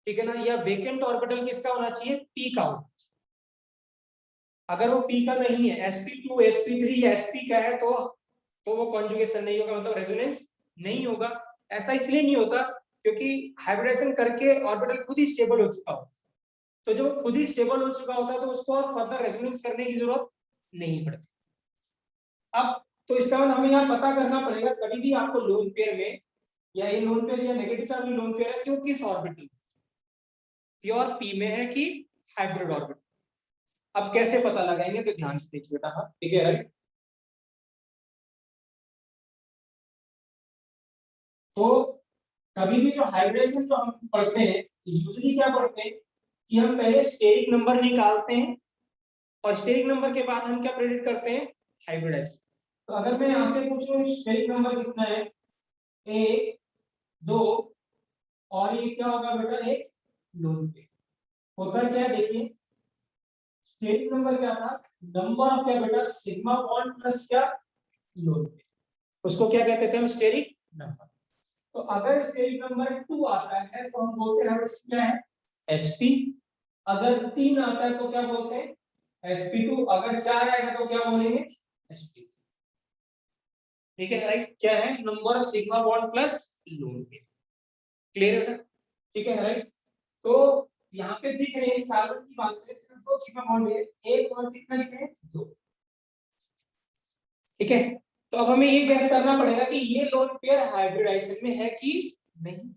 ठीक है ना, या वेकेंट ऑर्बिटल किसका होना चाहिए, p का होना चाहिए। अगर वो p का नहीं है, sp2 sp3 या sp का है, तो वो कॉन्जुगेशन नहीं होगा, मतलब रेजोनेंस नहीं होगा। ऐसा इसलिए नहीं होता क्योंकि हाइब्रिडेशन करके ऑर्बिटल खुद ही स्टेबल हो चुका होता, तो जब खुद ही स्टेबल हो चुका होता है तो उसको और फर्दर रेजोनेंस करने की जरूरत नहीं पड़ती। अब तो इसका मतलब हमें यहाँ पता करना पड़ेगा, कभी भी आपको लोन पेयर में, या ये लोन पेयर या नेगेटिव चार्ज में लोन पेयर है, क्यों, किस ऑर्बिटल, प्योर p में है कि हाइब्रिड ऑर्बिटल। अब कैसे पता लगाएंगे, तो ध्यान से देखिए बेटा, हाँ ठीक है, राइट। तो कभी भी जो हाइब्रिडाइजेशन जो हम पढ़ते हैं यूजुअली क्या पढ़ते हैं कि हम पहले स्टेरिक नंबर निकालते हैं और स्टेरिक नंबर के बाद हम क्या प्रेडिक्ट करते हैं, हाइब्रिडाइजेशन। तो अगर मैं यहां से पूछूं स्टेरिक नंबर कितना है, 1 2 और ये क्या होगा बेटा, एक लोन पे होता क्या है, देखिए स्टेरिक नंबर क्या था, नंबर ऑफ क्या बेटा, सिग्मा बॉन्ड प्लस क्या, लोन पे, उसको क्या कहते थे हम, स्टेरिक नंबर। तो अगर स्टेरिक नंबर 2 आता है तो हम बोलते हैं क्या है, sp। अगर 3 आता है तो क्या बोलते हैं, sp2। अगर 4 आएगा तो क्या बोलेंगे, sp। ठीक है राइट, क्या है, number of sigma bond plus lone पे। क्लियर है, ठीक है राइट। तो यहाँ पे दिख रहे हैं, इस कार्बन की बात करें तो 2 सिग्मा बॉन्ड है, एक और कितना दिख रहे हैं, 2। ठीक है, तो अब हमें ये गैस करना पड़ेगा कि ये लोन पेयर हाइब्रिडाइजेशन में है कि नहीं।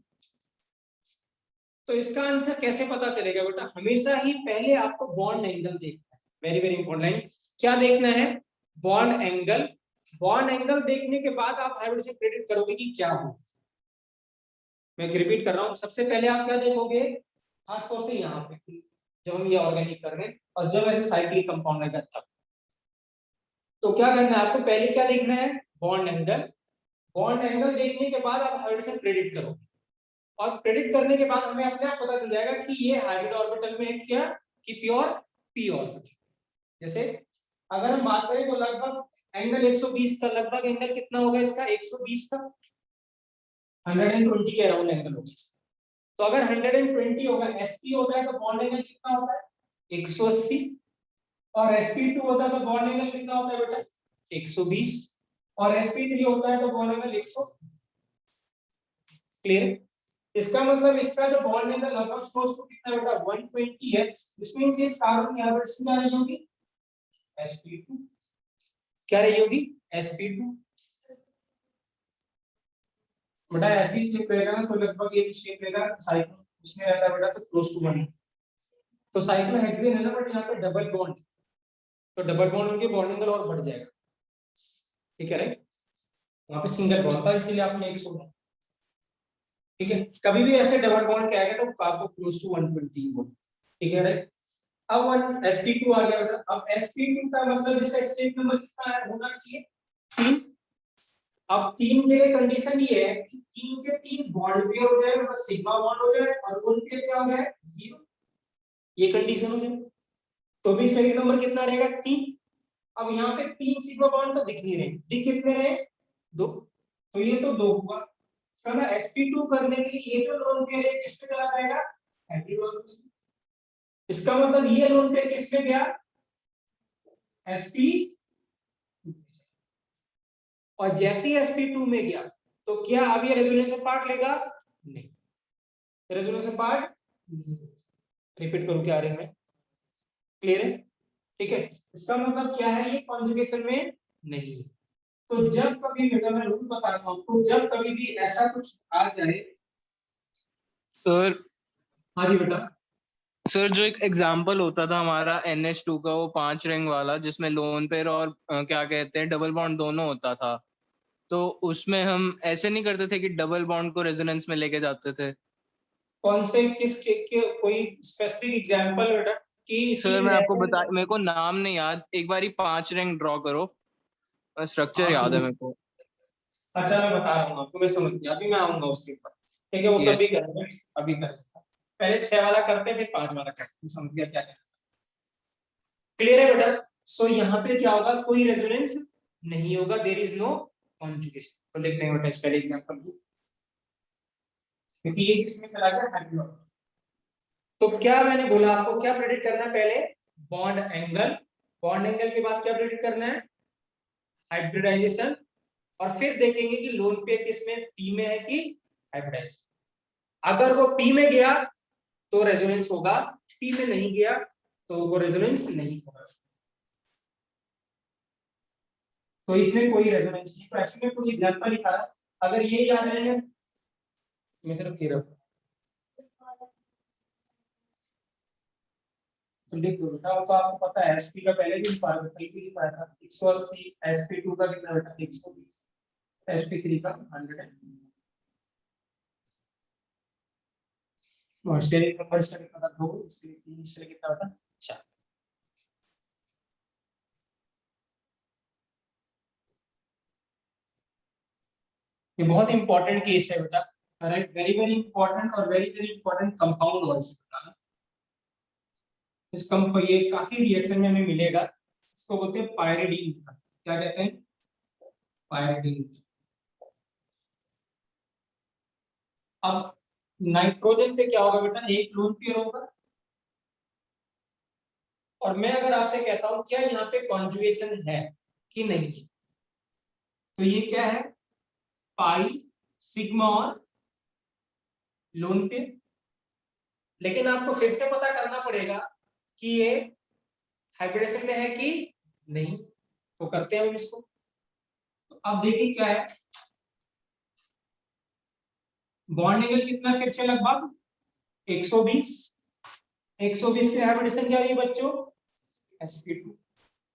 तो इसका आंसर कैसे पता चलेगा बेटा, हमेशा ही पहले आपको बॉन्ड एंगल देखना है, वेरी वेरी इंपॉर्टेंट लाइन। क्या देखना है, बॉन्ड एंगल। बॉन्ड एंगल देखने के बाद आप हाइब्रिडाइजेशन प्रेडिक्ट करोगे कि क्या होगा। मैं रिपीट कर रहा हूं, सबसे पहले आप क्या देखोगे, खास तौर से यहाँ पे जब हम ये ऑर्गेनिक कर रहे हैं और जब ऐसे साइक्लिक कंपाउंड रहेगा तब, तो क्या करना है आपको, पहले क्या देखना है, बॉन्ड एंगल। बॉन्ड एंगल देखने के बाद आप हाइब्रिडेशन प्रेडिक्ट करोगे और प्रेडिक्ट करने के बाद हमें अपने आप पता चल जाएगा कि ये हाइब्रिड ऑर्बिटल में है क्या, कि प्योर पी ऑर्बिटल। जैसे अगर हम बात करें तो लगभग एंगल 120 का, लगभग एंगल कितना होगा इसका, 120 का, 120 के अराउंड एंगल होगा। तो अगर 120 होगा, sp होता है तो बॉन्ड एंगल कितना होता है, 180। और sp2 होता है तो बॉन्ड एंगल कितना होता है बेटा, 120। और sp3 होता है तो बॉन्ड एंगल 100। क्लियर, इसका मतलब इसका जो बॉन्ड एंगल लगभग क्लोज टू कितना बेटा, 120 है। इसमें इस कार्बन की हाइब्रिडेशन क्या रही होगी, sp2। क्या रही होगी, sp2। बेटा ऐसी शेप रहेगा ना, तो लगभग ये शेप रहेगा साइक्लो, उसमें रहता है बेटा तो क्लोज टू 1। तो साइक्लोहेक्सेन है ना, बट यहाँ पे डबल बॉन्ड, तो डबल बॉन्ड उनके बॉन्ड एंगल और बढ़ जाएगा। ठीक है राइट, वहां पे सिंगल बॉन्ड था इसीलिए आपने 100। ठीक है, कभी भी ऐसे डबल बॉन्ड के आएगा तो आपको क्लोज टू 120 बोल। ठीक है राइट, अब 1 sp2 आ गया बेटा। अब sp2 का मतलब इसका स्टेट नंबर कितना है, होना चाहिए 3। अब 3 के लिए कंडीशन ये है कि 3 के 3 बॉन्ड पेयर हो जाए, मतलब सिग्मा बॉन्ड हो जाए और लोन पेयर क्या हो जाए, 0। ये कंडीशन हो जाए तो भी स्टेट नंबर कितना रहेगा, 3। अब यहाँ पे 3 सिग्मा बॉन्ड तो दिख नहीं रहे, दिख कितने रहे, 2। तो ये तो 2 हुआ। इसका sp2 करने के लिए ये जो लोन पेयर है किस पे चला जाएगा, हाइब्रिड ऑर्बिटल। इसका मतलब ये लोन पेयर किस पे गया, sp। और जैसे ही sp2 में गया तो क्या अब ये रेजोनेंस पार्ट लेगा, नहीं, रेजोनेंस पार्ट नहीं। रिपीट करूं क्या रहे हैं, क्लियर है, ठीक है। इसका मतलब क्या है, ये कॉन्जुगेशन में नहीं है। तो जब कभी बेटा, मैं रूल बता रहा हूं आपको, जब कभी भी ऐसा कुछ आ जाए, सर हाँ जी बेटा, सर जो एक एग्जाम्पल होता था हमारा NH2 का, वो 5 रिंग वाला, जिसमें लोन पेयर और क्या कहते हैं डबल बॉन्ड दोनों होता था, तो उसमें हम ऐसे नहीं करते थे कि डबल बॉन्ड को रेजोनेंस में लेके जाते थे। कौन से किस के कोई स्पेसिफिक एग्जांपल बेटा, कि सर इसी मैं आपको बता, में। मेरे को नाम नहीं याद, एक बारी 5 रिंग ड्रॉ करो, स्ट्रक्चर हाँ याद है तो मेरे को। अच्छा मैं बता रहा हूँ आपको, मैं समझ गया, अभी मैं आऊंगा उसके ऊपर। ठीक है, वो सब भी यस। करेंगे, अभी करेंगे। पहले 6 वाला करते हैं फिर 5 वाला करते हैं, समझ गया क्या क्या। क्लियर है बेटा, सो यहाँ पे क्या होगा, कोई रेजोनेंस नहीं होगा, देयर इज नो कॉन्जुगेशन। तो लिख लेंगे बेटा इस पहले एग्जांपल को, क्योंकि ये किसमें चला गया, हाइब्रिड। तो क्या मैंने बोला आपको, क्या प्रेडिक्ट करना है पहले, बॉन्ड एंगल। बॉन्ड एंगल के बाद क्या प्रेडिक्ट करना है, हाइब्रिडाइजेशन। और फिर देखेंगे कि लोन पेयर किसमें, पी में है कि हाइब्रिडाइजेशन। अगर वो पी में गया तो रेजोनेंस होगा, पी में नहीं गया तो वो रेजोनेंस नहीं होगा। तो इसमें कोई रेजोनेंस नहीं, तो ऐसे में कुछ एग्जांपल लिखा है, अगर ये याद रहेंगे, मैं सिर्फ ये रखूं, लिख दो बेटा। तो आपको पता है sp का पहले भी लिखा था, कल भी लिखा था 180, sp2 का कितना बेटा 120, sp3 का 100। और स्टेरिक नंबर इसका कितना था 2, इसलिए 3, इसलिए कितना होता 4। ये बहुत इंपॉर्टेंट केस है बेटा, राइट, वेरी वेरी इंपॉर्टेंट और very very important compound also. इस कंप ये काफी रिएक्शन में हमें मिलेगा, इसको बोलते हैं पायरिडीन। क्या कहते हैं? पायरिडीन। अब नाइट्रोजन पे क्या होगा बेटा? एक लोन पेयर होगा, और मैं अगर आपसे कहता हूं क्या यहाँ पे कॉन्जुगेशन है कि नहीं है, तो ये क्या है? पाई सिग्मा और लोन पेयर। लेकिन आपको फिर से पता करना पड़ेगा कि ये हाइब्रिडेशन में है कि नहीं, तो करते हैं हम इसको। तो अब देखिए क्या है, बॉन्ड एंगल कितना फिर से लगभग 120। 120 पे हाइब्रिडेशन क्या हुई बच्चों? sp2।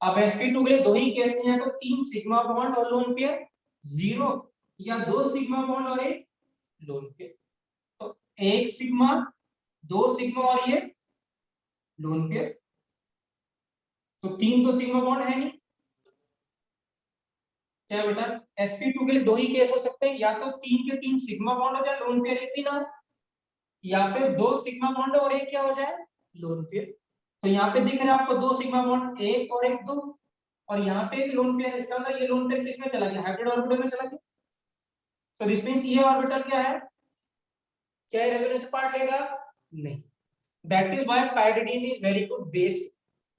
अब sp2 के लिए दो ही केस हैं, तो 3 सिग्मा बॉन्ड और लोन पेयर 0, या 2 सिग्मा बॉन्ड और एक लोन पेयर। तो 1 सिग्मा, 2 सिग्मा और ये लोन पेयर, तो 3 तो सिग्मा बॉन्ड है नहीं। क्या बेटा? sp2 के लिए दो ही केस हो सकते हैं, या तो 3 के 3 सिग्मा बॉन्ड हो जाए, लोन पेयर एक भी ना, या फिर 2 सिग्मा बॉन्ड और एक क्या हो जाए? Lone pair. तो यहाँ पे दिख रहा है आपको 2 सिग्मा बॉन्ड, एक और एक 2, और यहाँ पे एक लोन पेयर। इसका मतलब ये लोन पेयर किसमें चला गया? हाइब्रिड ऑर्बिटल में चला गया। तो दिस मींस ये ऑर्बिटल क्या है? क्या रेजोनेंस पार्ट लेगा? नहीं। That is why pyridine is very good base.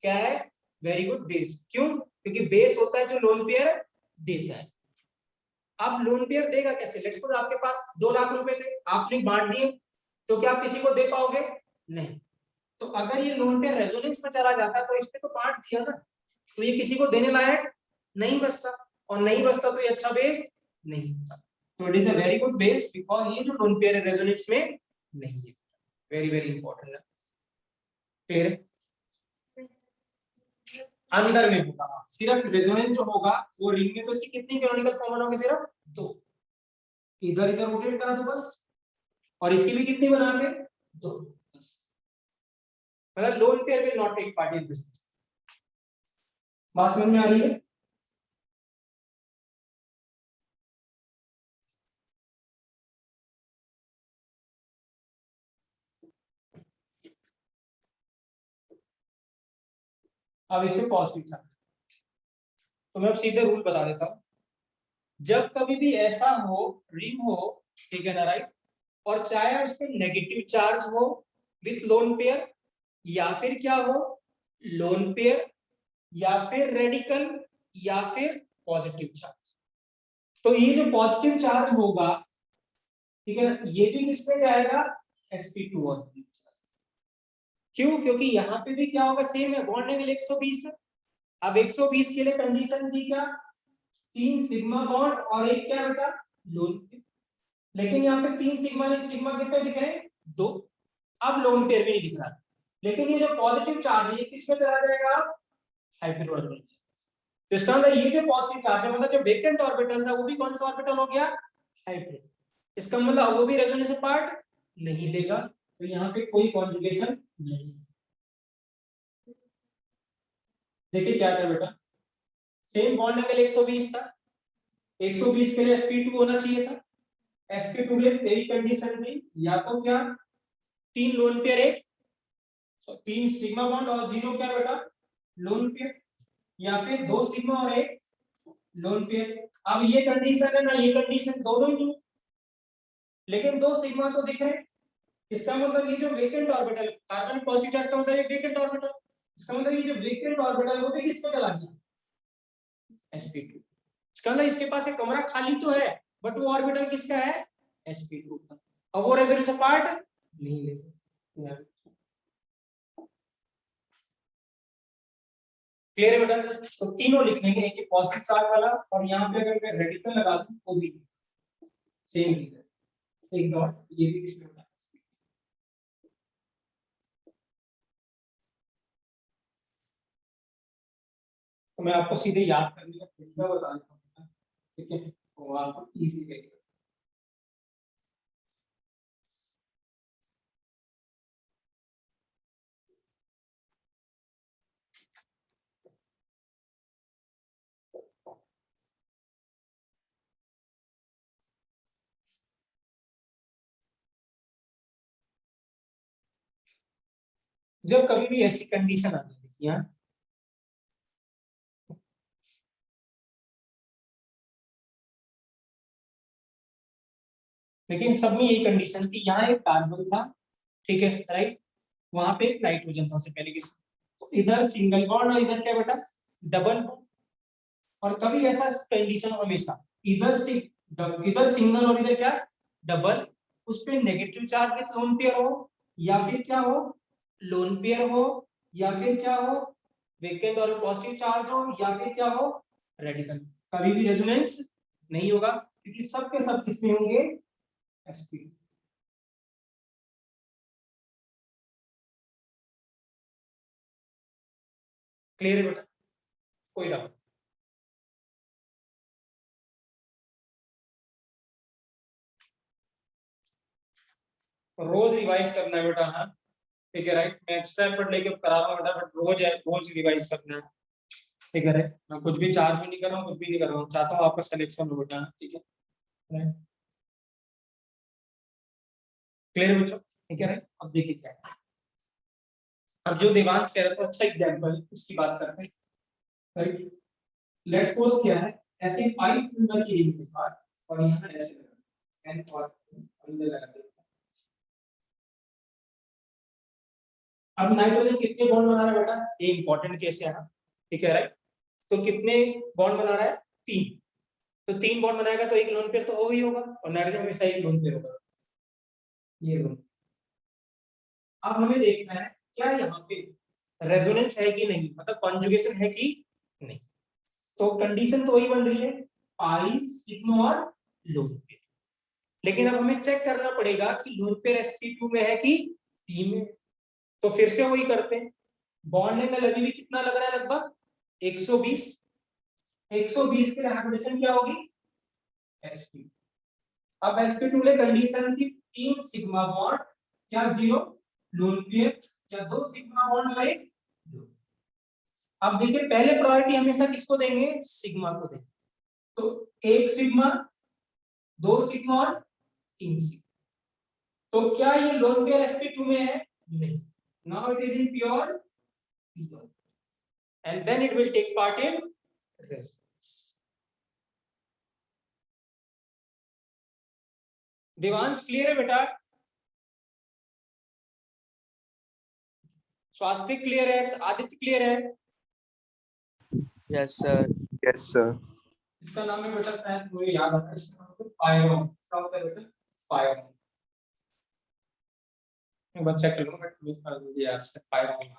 क्या है? Very good base. क्यों? क्योंकि बेस होता है जो लोन पेयर देता है। अब लोन पेयर देगा कैसे? लेट्स सपोज आपके पास 2 लाख रुपए थे, आपने बांट दिए, तो क्या आप किसी को दे पाओगे? नहीं। तो अगर ये लोन पेयर रेजोनेंस में चला जाता तो इसने तो बांट दिया ना, तो ये किसी को देने लायक नहीं बचता, और नहीं बचता तो ये अच्छा बेस नहीं होता। तो it is a very good base because ये जो लोन पेयर है रेजोनेंस में नहीं है। वेरी वेरी इंपॉर्टेंट है। फिर अंदर में होगा सिर्फ रेजोनेंस जो होगा वो रिंग में, तो इसकी कितनी कैनोनिकल फॉर्म बनोगे? सिर्फ 2। इधर इधर रोटेट करा दो बस, और इसकी भी कितनी बना के? 2। मतलब lone pair will not take part in this. बात समझ में आ रही है? अब इसमें पॉजिटिव चार्ज, तो मैं अब सीधे रूल बता देता हूं। जब कभी भी ऐसा हो, रिंग हो, ठीक है ना, राइट, और चाहे उसमें नेगेटिव चार्ज हो विथ लोन पेयर, या फिर क्या हो, लोन पेयर, या फिर रेडिकल, या फिर पॉजिटिव चार्ज, तो ये जो पॉजिटिव चार्ज होगा, ठीक है ना, ये भी किसमें जाएगा? sp2 और क्यों? क्योंकि यहाँ पे भी क्या होगा? सेम है, बॉन्ड एंगल 120 है। अब 120 के लिए कंडीशन थी क्या? 3 सिग्मा बॉन्ड और एक क्या बेटा? Lone pair. लेकिन यहाँ पे 3 सिग्मा नहीं, सिग्मा कितने दिख रहे हैं? 2। अब लोन पेयर भी नहीं दिख रहा, लेकिन ये जो पॉजिटिव चार्ज है ये किसमें चला जाएगा? Hybrid orbital. तो इसका मतलब ये जो पॉजिटिव चार्ज है, मतलब जो वेकेंट ऑर्बिटल था वो भी कौन सा ऑर्बिटल हो गया? हाइब्रिड। इसका मतलब वो भी रेजोनेंस पार्ट नहीं लेगा, तो यहाँ पे कोई कॉन्जुगेशन नहीं। देखिए क्या था बेटा, सेम बॉन्ड एंगल 120 था, 120 के लिए sp2 होना चाहिए था। sp2 के लिए तेरी कंडीशन थी या तो क्या? 3 लोन पेयर, एक 3 सिग्मा बॉन्ड और 0 क्या बेटा? लोन पेयर, या फिर 2 सिग्मा और एक लोन पेयर। अब ये कंडीशन है ना, ये कंडीशन दोनों ही नहीं, लेकिन 2 सिग्मा तो दिख रहे हैं। इसका मतलब ये जो vacant orbital, carbon positive charge का मतलब ये वेकेंट ऑर्बिटल, इसका मतलब ये जो वेकेंट ऑर्बिटल वो भी किसको चला गया? sp2। इसका मतलब इसके पास एक कमरा खाली तो है, बट वो ऑर्बिटल किसका है? sp2 का। अब वो रेजोनेंस पार्ट नहीं लेगा। क्लियर है बेटा? तो तीनों लिख लेंगे, एक पॉजिटिव चार्ज वाला, और यहाँ पे अगर मैं रेडिकल लगा दूं तो भी सेम लिख है। एक डॉट ये भी किसमें होता है? तो मैं आपको सीधे याद करने का तरीका बता देता हूँ, ठीक है, तो आपको इजी लगेगा। जब कभी भी ऐसी कंडीशन आती है, देखिए यहाँ लेकिन सब में यही कंडीशन थी, यहाँ एक कार्बन था, ठीक है राइट, वहां पे एक नाइट्रोजन था उससे पहले केस, तो इधर सिंगल बॉन्ड और इधर क्या बेटा डबल बॉन्ड। और कभी ऐसा कंडीशन हमेशा इधर से इधर सिंगल और इधर क्या डबल, उस पे negative charge with lone pair हो, या फिर क्या हो लोन पेयर हो, या फिर क्या हो वेकेंट और पॉजिटिव चार्ज हो, या फिर क्या हो रेडिकल, कभी भी रेजोनेंस नहीं होगा, क्योंकि सब के सब किसमें होंगे sp2। क्लियर है बेटा, कोई डाउट? रोज रिवाइज करना है बेटा, हाँ ठीक है राइट, मैं एक्स्ट्रा एफर्ट लेके करा रहा हूँ बेटा, बट रोज है रोज रिवाइज करना है, ठीक है राइट, मैं कुछ भी चार्ज भी नहीं कर रहा हूँ, कुछ भी नहीं कर रहा हूँ, चाहता हूँ आपका सिलेक्शन हो बेटा, ठीक है क्लियर बच्चों, ठीक है राइट। अब देखिए क्या है, अब जो देवांश कह रहा था अच्छा एग्जाम्पल उसकी बात करते हैं राइट। लेट्स सपोज क्या है, ऐसे 5 नंबर की रिंग के साथ और यहाँ ऐसे लगा एन और अंदर लगा दिया। अब नाइट्रोजन कितने बॉन्ड बना रहा है बेटा, ये इंपॉर्टेंट केस है यहाँ, ठीक है राइट, तो कितने बॉन्ड बना रहा है 3, तो 3 बॉन्ड बनाएगा तो एक लोन पेयर तो हो ही होगा, और नाइट्रोजन हमेशा एक लोन पेयर होगा, ये लोन। अब हमें देखना है क्या यहाँ पे रेजोनेंस है कि नहीं, मतलब कॉन्जुगेशन है कि नहीं, तो कंडीशन तो वही बन रही है पाई सिग्मा और लोन पेयर, लेकिन अब हमें चेक करना पड़ेगा कि लोन पेयर sp2 में है कि p में, तो फिर से वही करते हैं, बॉन्ड एंगल अभी भी कितना लग रहा है लगभग 120, 120 के हाइब्रिडेशन क्या होगी sp2। अब sp2 ले कंडीशन थी 3 सिग्मा बॉन्ड क्या 0 लोन पेयर, या 2 सिग्मा बॉन्ड है। अब देखिए पहले प्रायोरिटी हमेशा किसको देंगे सिग्मा को देंगे, तो 1 सिग्मा 2 सिग्मा और 3 सिग्मा, तो क्या ये लोन पेयर sp2 में है नहीं, now it is in pure p1 and then it will take part in resonance। Devansh clear है बेटा, स्वास्थ्य क्लियर है, आदित्य क्लियर है, Yes, sir. Yes, sir. इसका नाम है बेटा शायद मुझे याद आता है, इसका नाम है पायरोन, क्या होता है बेटा पायरोन, मैं बच्चा कर लूंगा बट मुझे याद है पायरोन।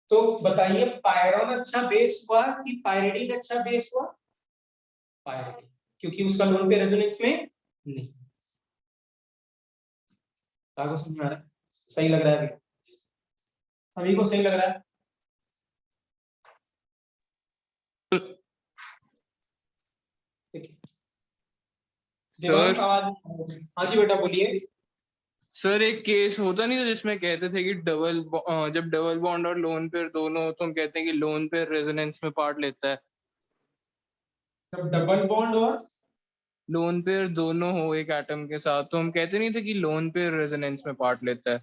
तो बताइए पायरोन अच्छा बेस हुआ कि पायरिडीन अच्छा बेस हुआ, पायरिडीन, क्योंकि उसका लोन पे रेजोनेंस में नहीं, आपको समझ में आ रहा है, सही लग रहा है अभी सभी को सही लग रहा है, ठीक है देवांश आवाज, हाँ जी बेटा बोलिए। सर एक केस होता नहीं था जिसमें कहते थे कि जब डबल बॉन्ड और लोन पेयर दोनों हो तो हम कहते हैं कि लोन पेयर रेजोनेंस में पार्ट लेता है, जब डबल बॉन्ड और लोन पेयर दोनों हो एक एटम के साथ तो हम कहते नहीं थे कि लोन पेयर रेजोनेंस में पार्ट लेता है।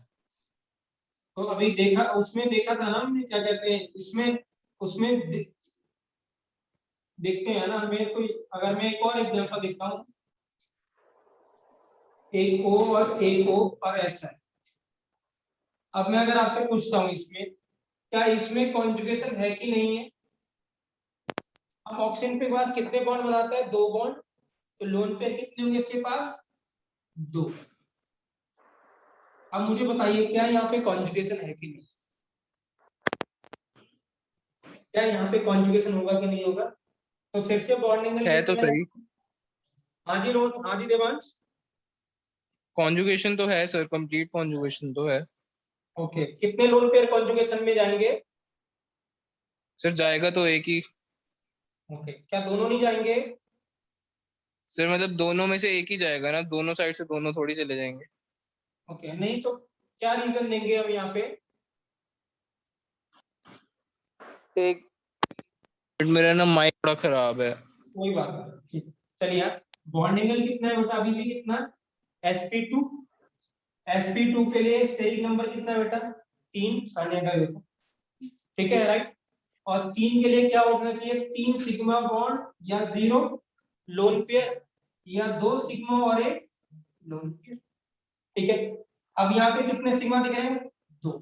तो अभी देखा उसमें देखा था ना हमने क्या कहते हैं इसमें उसमें देखते हैं ना हमें कोई, अगर मैं एक और एग्जांपल देखता हूँ, एक O और एक O और S है, अब मैं अगर आपसे पूछता हूँ इसमें क्या इसमें कॉन्जुगेशन है कि नहीं है, अब ऑप्शन पे पास कितने बॉन्ड बनाता है 2 बॉन्ड, तो लोन पेयर कितने होंगे इसके पास 2। अब मुझे बताइए क्या यहाँ पे कॉन्जुगेशन है कि नहीं, क्या यहाँ पे कॉन्जुगेशन होगा कि नहीं होगा, तो फिर से बॉन्ड एंगल है तो कितना है, सही, हाँ जी रोहन, हाँ जी देवांश, कॉन्जुगेशन तो है सर, कंप्लीट कॉन्जुगेशन तो है। ओके कितने लोन पेयर कॉन्जुगेशन में जाएंगे, सर जाएगा तो एक ही, ओके क्या दोनों नहीं जाएंगे, सर मतलब दोनों में से एक ही जाएगा ना, दोनों साइड से दोनों थोड़ी चले जाएंगे। ओके नहीं तो क्या रीजन देंगे हम यहाँ पे, एक मेरा ना माइक बड़ा खराब है। कोई बात नहीं ठीक, चलिए यार बॉन्ड एंगल कितना है बेटा अभी भी कितना sp2 sp2 के लिए स्टेरिक नंबर कितना है बेटा 3 सानिया का देखो, ठीक है राइट। और 3 के लिए क्या होना चाहिए 3 सिग्मा बॉन्ड या 0 लोन पेयर या 2 सिग्मा और एक लोन पेयर, ठीक है। अब यहाँ पे कितने सिग्मा दिख रहे हैं 2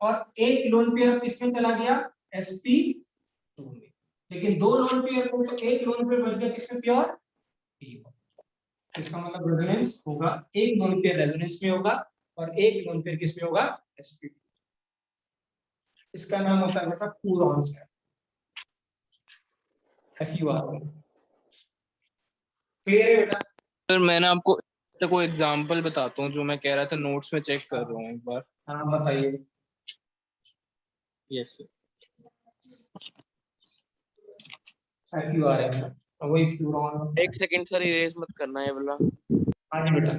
और एक लोन पेयर किसमें चला गया sp2 में, लेकिन 2 लोन पेयर को तो एक लोन पेयर बच गया किसमें प्योर p। इसका मतलब रेजोनेंस होगा एक लोन पेयर रेजोनेंस में होगा और एक लोन पेयर किसमें होगा sp2। इसका नाम होता है बेटा कूलॉम्स FUR। क्लियर है बेटा। सर मैंने आपको कोई एग्जांपल बताता हूँ जो मैं कह रहा था, नोट्स में चेक कर रहा हूँ एक बार। हाँ बताइए। Yes sir. FUR है बेटा, वही फ्यूरॉन। एक सेकंड सर, इरेज मत करना है वाला। हाँ जी बेटा।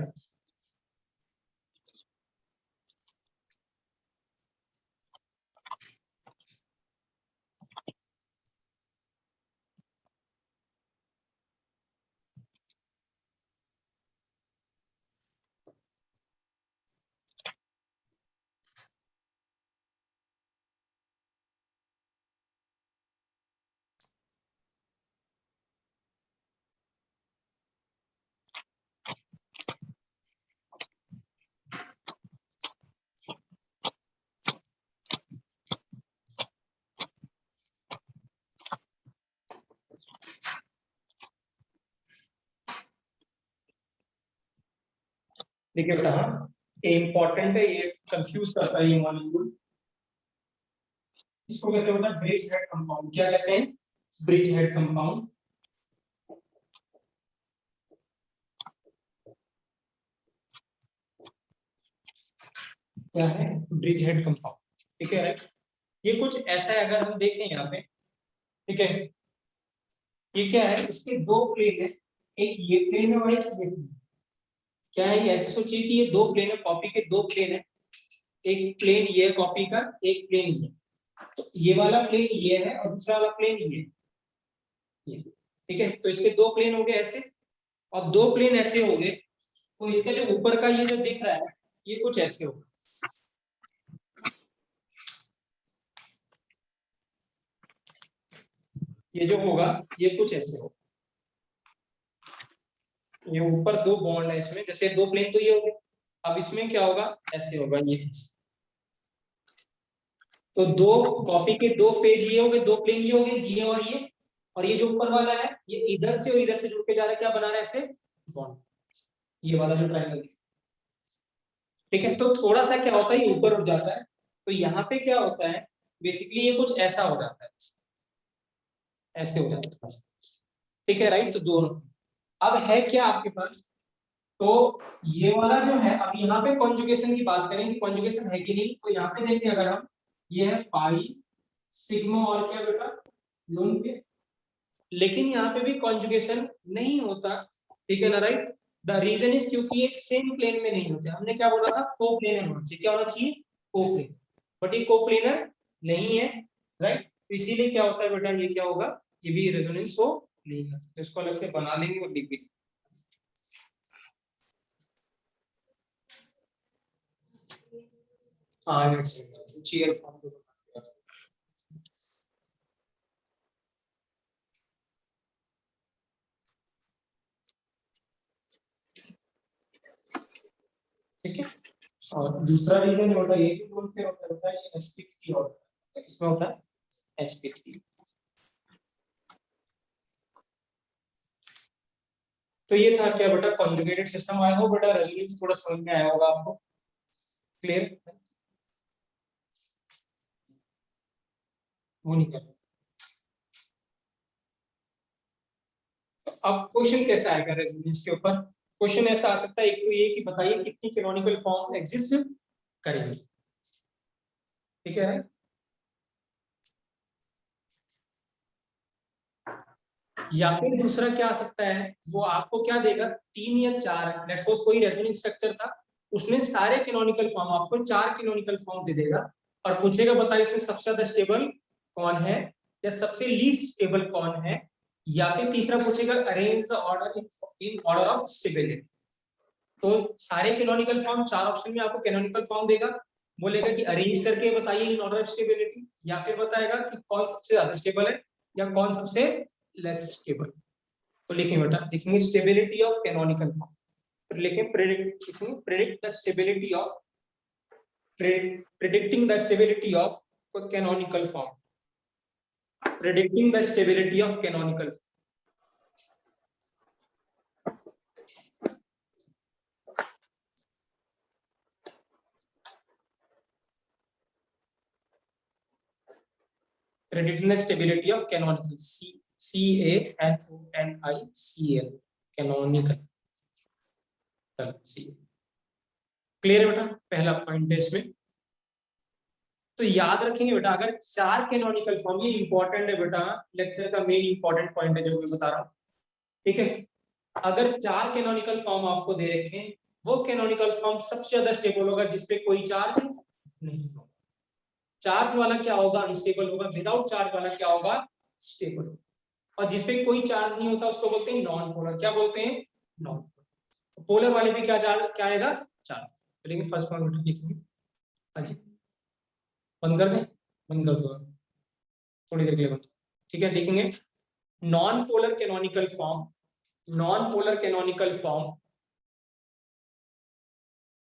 देखिए बेटा, हाँ ये इंपॉर्टेंट है, ये कंफ्यूज करता है ये मॉलिक्यूल। इसको कहते हैं बेटा ब्रिज हेड कंपाउंड। क्या कहते हैं ब्रिज हेड कंपाउंड। क्या है ब्रिज हेड कंपाउंड, ठीक है राइट। ये कुछ ऐसा है, अगर हम देखें यहाँ पे, ठीक है, ये क्या है इसके 2 प्लेन है, एक ये प्लेन है और एक ये प्लेन। क्या है ये ऐसे सोचिए कि ये 2 प्लेन है, कॉपी के 2 प्लेन है, एक प्लेन ये है कॉपी का, एक प्लेन ये, तो ये वाला प्लेन ये है और दूसरा वाला प्लेन ये, ठीक है। तो इसके 2 प्लेन हो गए ऐसे और 2 प्लेन ऐसे हो गए, तो इसका जो ऊपर का ये जो दिख रहा है ये कुछ ऐसे होगा। ये जो होगा ये कुछ ऐसे होगा, ये ऊपर 2 बॉन्ड है इसमें, जैसे 2 प्लेन तो ये हो गए, अब इसमें क्या होगा ऐसे होगा ये। तो 2 कॉपी के 2 पेज ये हो गए, 2 प्लेन ये हो गए, ये और ये जो ऊपर वाला है ये इधर से और इधर से जुड़ के जा रहा है, क्या बना रहा है ऐसे बॉन्ड, ये वाला जो ट्रायंगल, ठीक है। तो थोड़ा सा क्या होता है ये ऊपर उठ जाता है, तो यहाँ पे क्या होता है बेसिकली ये कुछ ऐसा हो जाता है, ऐसे हो जाता है, ठीक है राइट। तो दोनों अब है क्या आपके पास, तो ये वाला जो है, अब यहाँ पे कॉन्जुगेशन की बात करें कि कॉन्जुगेशन है कि नहीं, तो यहाँ पे देखिए अगर हम, ये है पाई सिग्मा और क्या बेटा लोन पे, लेकिन यहाँ पे भी कॉन्जुगेशन नहीं होता, ठीक है ना राइट। द रीजन इज क्योंकि एक सेम प्लेन में नहीं होते, हमने क्या बोला था कोप्लेनर होना चाहिए, क्या होना चाहिए कोप्लेनर, बट ये कोप्लेनर नहीं है राइट। तो इसीलिए क्या होता है बेटा, ये क्या होगा, ये भी रेजोनेंस हो नहीं करता, तो इसको अलग से बना लेंगे और लिख देंगे। हाँ चीयर फॉर्म तो ठीक है। और दूसरा रीजन होता है ये भी बोल के होता है ये sp3 होता है, इसमें होता है sp3। तो ये था क्या बेटा कॉन्जुगेटेड सिस्टम। आई होप बेटा रेजोनेंस थोड़ा समझ में आया होगा आपको, क्लियर। वो नहीं कर, अब क्वेश्चन कैसा आएगा रेजोनेंस के ऊपर, क्वेश्चन ऐसा आ सकता है, एक तो ये कि बताइए कितनी कैनोनिकल फॉर्म एग्जिस्ट करेंगी, ठीक है। या फिर दूसरा क्या आ सकता है, वो आपको क्या देगा 3 या 4, लेट्स सपोज कोई रेजोनेंस स्ट्रक्चर था, उसमें सारे कैनोनिकल फॉर्म आपको 4 कैनोनिकल फॉर्म दे देगा और पूछेगा बताइए इसमें सबसे ज्यादा स्टेबल कौन है या सबसे लीस्ट स्टेबल कौन है, या फिर तीसरा पूछेगा arrange the order in order of stability, तो सारे कैनोनिकल फॉर्म 4 ऑप्शन में आपको कैनोनिकल फॉर्म देगा, बोलेगा कि अरेंज करके बताइए इन ऑर्डर ऑफ स्टेबिलिटी, या फिर बताएगा कि कौन सबसे ज्यादा स्टेबल है या कौन सबसे लेस स्टेबल। तो लिखेंगे बेटा, लिखेंगे स्टेबिलिटी ऑफ कैनोनिकल फॉर्म, फिर लिखेंगे predict the stability of predicting the stability of canonical form, predicting the stability of canonical form. Predicting the stability of canonical, C-A-N-O-N-I-C-L, canonical. Clear है बेटा, पहला पॉइंट है इसमें। तो याद रखेंगे बेटा, अगर 4 कैनोनिकल फॉर्म, ये इंपॉर्टेंट है बेटा, लेक्चर का मेन इंपॉर्टेंट पॉइंट है जो मैं बता रहा हूँ, ठीक है। अगर 4 कैनोनिकल फॉर्म आपको दे रखे, वो कैनोनिकल फॉर्म सबसे ज्यादा स्टेबल होगा जिसपे कोई चार्ज नहीं होगा। चार्ज वाला क्या होगा, अनस्टेबल होगा, विदाउट चार्ज वाला क्या होगा, स्टेबल होगा। और जिसपे कोई चार्ज नहीं होता उसको बोलते हैं नॉन पोलर। क्या बोलते हैं, नॉन पोलर। पोलर वाले भी क्या चार्ज, क्या आएगा, चार्ज। चलिए फर्स्ट पॉइंट लिखेंगे। हाँ जी, बंद कर दें, बंद कर दो थोड़ी देर के लिए बंद, ठीक है। लिखेंगे non polar canonical form, non polar canonical form,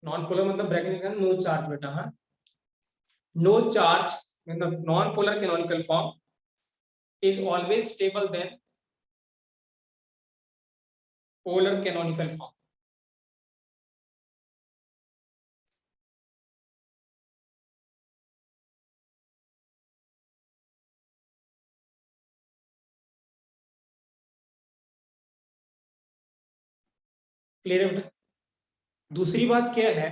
non polar मतलब ब्रैकेट में नो चार्ज बेटा, हाँ, नो चार्ज मतलब non polar canonical form is always stable than polar canonical form. Clear है बेटा। दूसरी बात क्या है,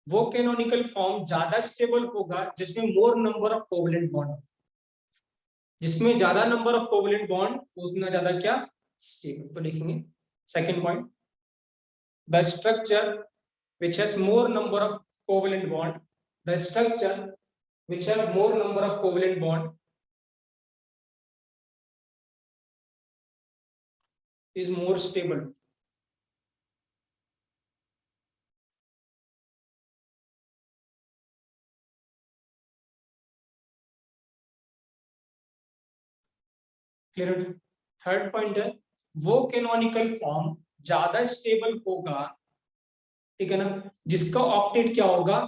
वो कैनोनिकल फॉर्म ज्यादा स्टेबल होगा जिसमें मोर नंबर ऑफ कोवलेंट बॉन्ड, जिसमें ज्यादा नंबर ऑफ कोवलेंट बॉन्ड उतना ज्यादा क्या, स्टेबल। तो लिखेंगे second point, the structure which has more number of covalent bond, the structure which have more number of covalent bond is more stable. Clear है। Third point है, वो canonical form ज्यादा stable होगा, ठीक है ना, जिसका ऑक्टेट क्या होगा,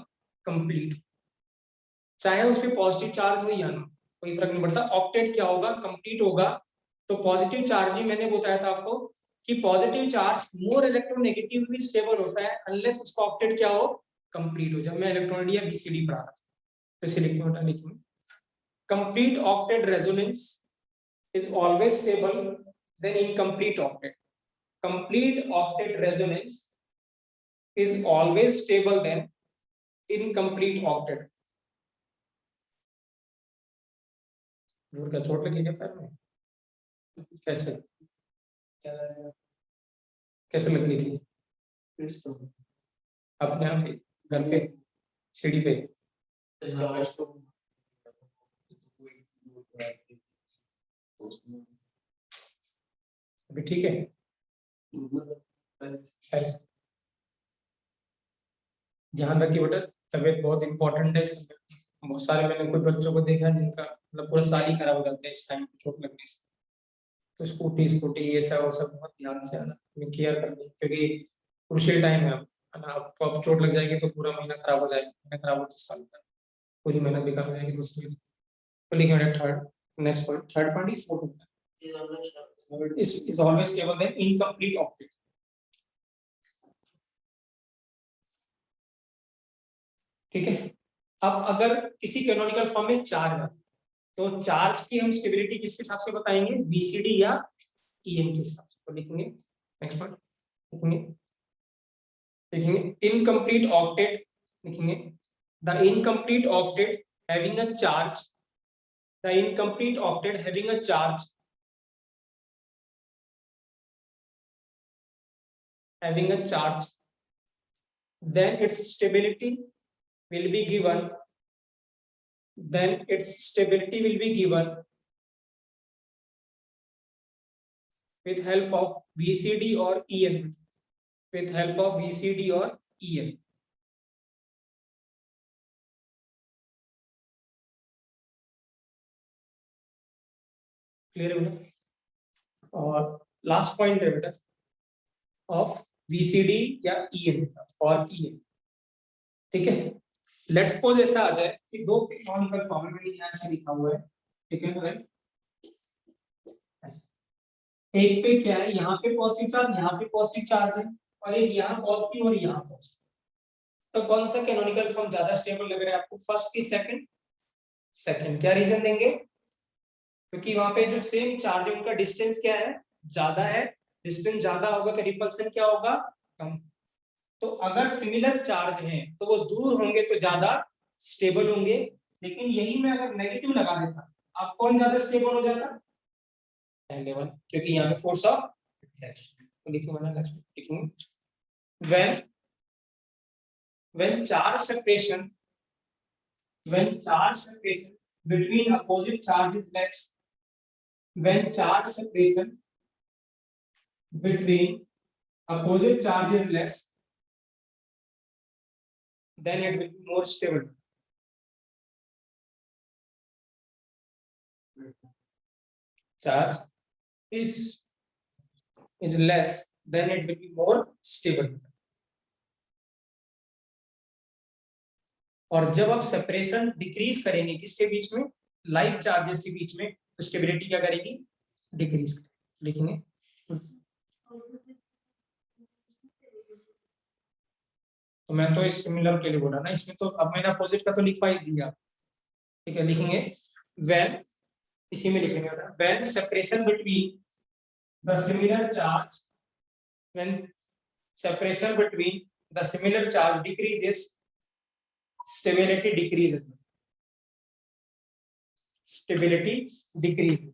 कंप्लीट। चाहे उसमें पॉजिटिव चार्ज हो या ना, कोई फर्क नहीं पड़ता, ऑक्टेट क्या होगा, कंप्लीट होगा। तो पॉजिटिव चार्ज ही मैंने बताया था आपको कि पॉजिटिव चार्ज मोर इलेक्ट्रोनेगेटिवली स्टेबल होता है अनलेस उसका ऑक्टेट क्या हो, कंप्लीट हो। जब मैं इलेक्ट्रॉन या बीसीडी पढ़ा रहा था तो इसे लिखेंगे, complete octet resonance is always stable than incomplete octet. Complete octet resonance is always stable than incomplete octet. दूर का चोट लगी क्या पैर में, कैसे कैसे लग गई थी, अपने आप ही घर पे सीढ़ी पे, अभी ठीक है। ध्यान रखिए बेटा, तबीयत बहुत इंपॉर्टेंट है। बहुत सारे मैंने कुछ बच्चों को देखा जिनका मतलब पूरा साल ही खराब हो जाता है इस टाइम चोट लगने से। तो स्कूटी ये सब बहुत ध्यान से आना, केयर करनी, क्योंकि क्रूशियल टाइम है ना। अब चोट लग जाएगी तो पूरा महीना खराब हो जाएगा, महीना खराब हो तो साल का पूरी मेहनत बेकार हो जाएगी दूसरी। तो लिखिए third, next point, third point is fourth is always stable than incomplete octet. ठीक है। अब अगर किसी कैनोनिकल फॉर्म में चार्ज है तो चार्ज की हम स्टेबिलिटी किसके हिसाब से बताएंगे, बीसीडी या ईएम के हिसाब से। तो लिखेंगे नेक्स्ट पॉइंट, लिखेंगे इनकम्प्लीट ऑक्टेट, लिखेंगे the incomplete octet having a charge, the incomplete octet having a charge, having a charge, then its stability will be given, then its stability will be given with help of VCD or EM. with help of VCD और EM. Clear है बेटा? और last point है बेटा of VCD या EM और EM. ठीक है, लेट्स सपोज ऐसा आ जाए कि दो कैनोनिकल फॉर्म में मैंने यहाँ से लिखा हुआ है. ठीक है राइट, एक पे क्या है, यहाँ पे पॉजिटिव चार्ज, यहाँ पे पॉजिटिव चार्ज है, और एक यहाँ पॉजिटिव और यहाँ पॉजिटिव. तो कौन सा कैनोनिकल फॉर्म ज्यादा स्टेबल लग रहा है आपको, फर्स्ट की सेकंड? सेकंड. क्या रीजन देंगे? क्योंकि वहां पे जो सेम चार्ज है उनका डिस्टेंस क्या है, ज्यादा है. डिस्टेंस ज्यादा होगा तो रिपल्सन क्या होगा, कम. तो अगर सिमिलर चार्ज हैं तो वो दूर होंगे तो ज्यादा स्टेबल होंगे. लेकिन यही मैं अगर नेगेटिव लगा देता, आप कौन ज्यादा स्टेबल हो जाता? पहले वाला, क्योंकि यहाँ पे फोर्स ऑफ अट्रैक्शन. तो लिखूंगा ना, लिखूंगा when charge separation between opposite charge is less, when charge separation between opposite charge is less, then it will be more stable. Charge is less, then it will be more stable. और जब आप separation decrease करेंगे किसके बीच में, like charges के बीच में, तो stability क्या करेगी, डिक्रीज. लिखेंगे तो मैं तो इस सिमिलर के लिए बोला ना, इसमें तो अब मैंने अपोजिट का तो लिखवा ही दिया. ठीक है, लिखेंगे व्हेन, इसी में लिखेंगे when separation between the similar charge, when separation between the similar charge decreases, stability decrease. Stability decrease.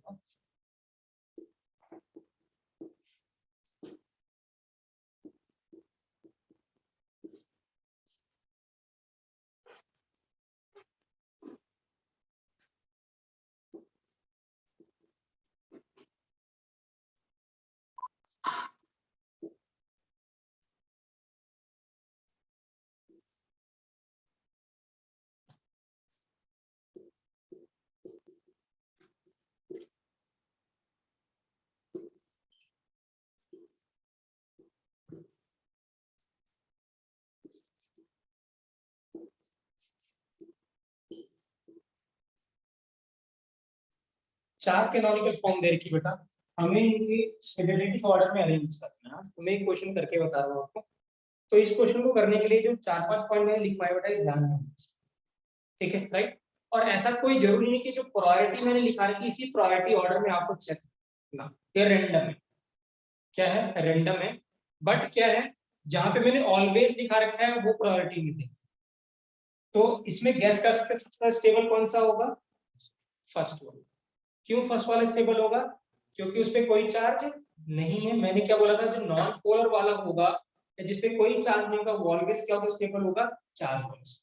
चार कैनोनिकल फॉर्म दे रखी बेटा, हमें इनकी स्टेबिलिटी को ऑर्डर में अरेंज करना है. तुम्हें एक क्वेश्चन करके बता रहा हूँ आपको. तो इस क्वेश्चन को करने के लिए जो 4-5 पॉइंट मैंने लिखवाए बेटा, ये ध्यान में. ठीक है राइट. और ऐसा कोई जरूरी नहीं कि जो प्रायोरिटी मैंने लिखा रखी इसी प्रायोरिटी ऑर्डर में आपको चेक करना. ये रैंडम है. क्या है, रैंडम है. बट क्या है, जहां पे मैंने ऑलवेज लिखा रखा है वो प्रायोरिटी नहीं देंगे. तो इसमें गैस कर सकते सबसे स्टेबल कौन सा होगा, फर्स्ट वाला. क्यों फर्स्ट वाला स्टेबल होगा, क्योंकि उस पे कोई चार्ज नहीं है. मैंने क्या बोला था, जो नॉन पोलर वाला होगा जिसपे कोई चार्ज नहीं होगा वो ऑलवेज क्या होगा, स्टेबल होगा, चार्ज.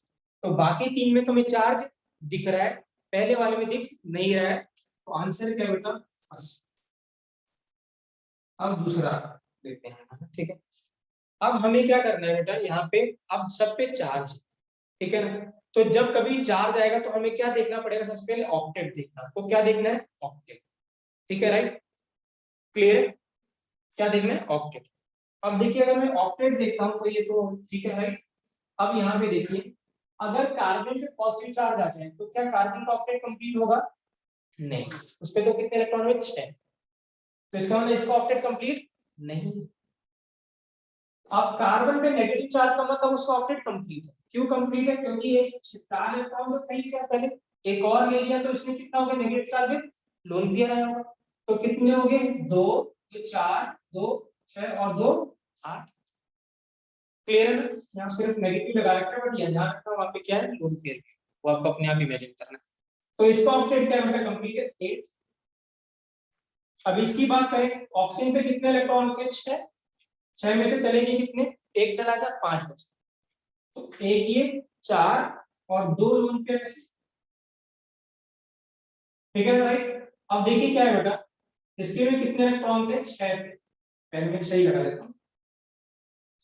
तो बाकी तीन में तुम्हें चार्ज दिख रहा है, पहले वाले में दिख नहीं रहा है. तो आंसर क्या बेटा, फर्स्ट. अब दूसरा देखते हैं. ठीक है, अब हमें क्या करना है बेटा, यहाँ पे अब सब पे चार्ज. ठीक है ना. तो जब कभी चार्ज आएगा तो हमें क्या देखना पड़ेगा, सबसे पहले ऑक्टेट देखना. आपको क्या देखना है, ऑक्टेट. ठीक है राइट, क्लियर. क्या देखना है, ऑक्टेट. अब देखिए अगर मैं ऑक्टेट देखता हूं तो ये तो ठीक है राइट. अब यहाँ पे देखिए, अगर कार्बन से पॉजिटिव चार्ज आ जाए तो क्या कार्बन का ऑक्टेट कंप्लीट होगा, नहीं. उस पे तो कितने इलेक्ट्रॉन में, 6. तो इसका मतलब इसका ऑक्टेट कंप्लीट नहीं. अब कार्बन पे नेगेटिव चार्ज का मतलब उसका ऑक्टेट कंप्लीट है. क्यों कंप्लीट है, क्योंकि एक 4 इलेक्ट्रॉन तो कहीं से पहले एक और ले लिया तो इसमें कितना हो गया, नेगेटिव चार्ज लोन पेयर आया होगा. तो कितने हो गए, 2, 4, 2, 6 और 2, 8. क्लियर है. यहाँ सिर्फ नेगेटिव लगा रखा है, बट यहाँ रखा वहां पे क्या है, लोन पेयर. वो आपको अपने आप इमेजिन करना है. तो इसका ऑक्टेट क्या है, कंप्लीट है 8. अब इसकी बात करें, ऑक्सीजन पे कितने इलेक्ट्रॉन होते हैं, 6 में से चलेंगे कितने, एक चला था, 5 बचे. तो एक ये 4 और 2 लोन पेयर. ठीक है राइट. अब देखिए क्या है बेटा, इसके में कितने इलेक्ट्रॉन थे, 6 थे. पहले मैं सही लगा देता हूं.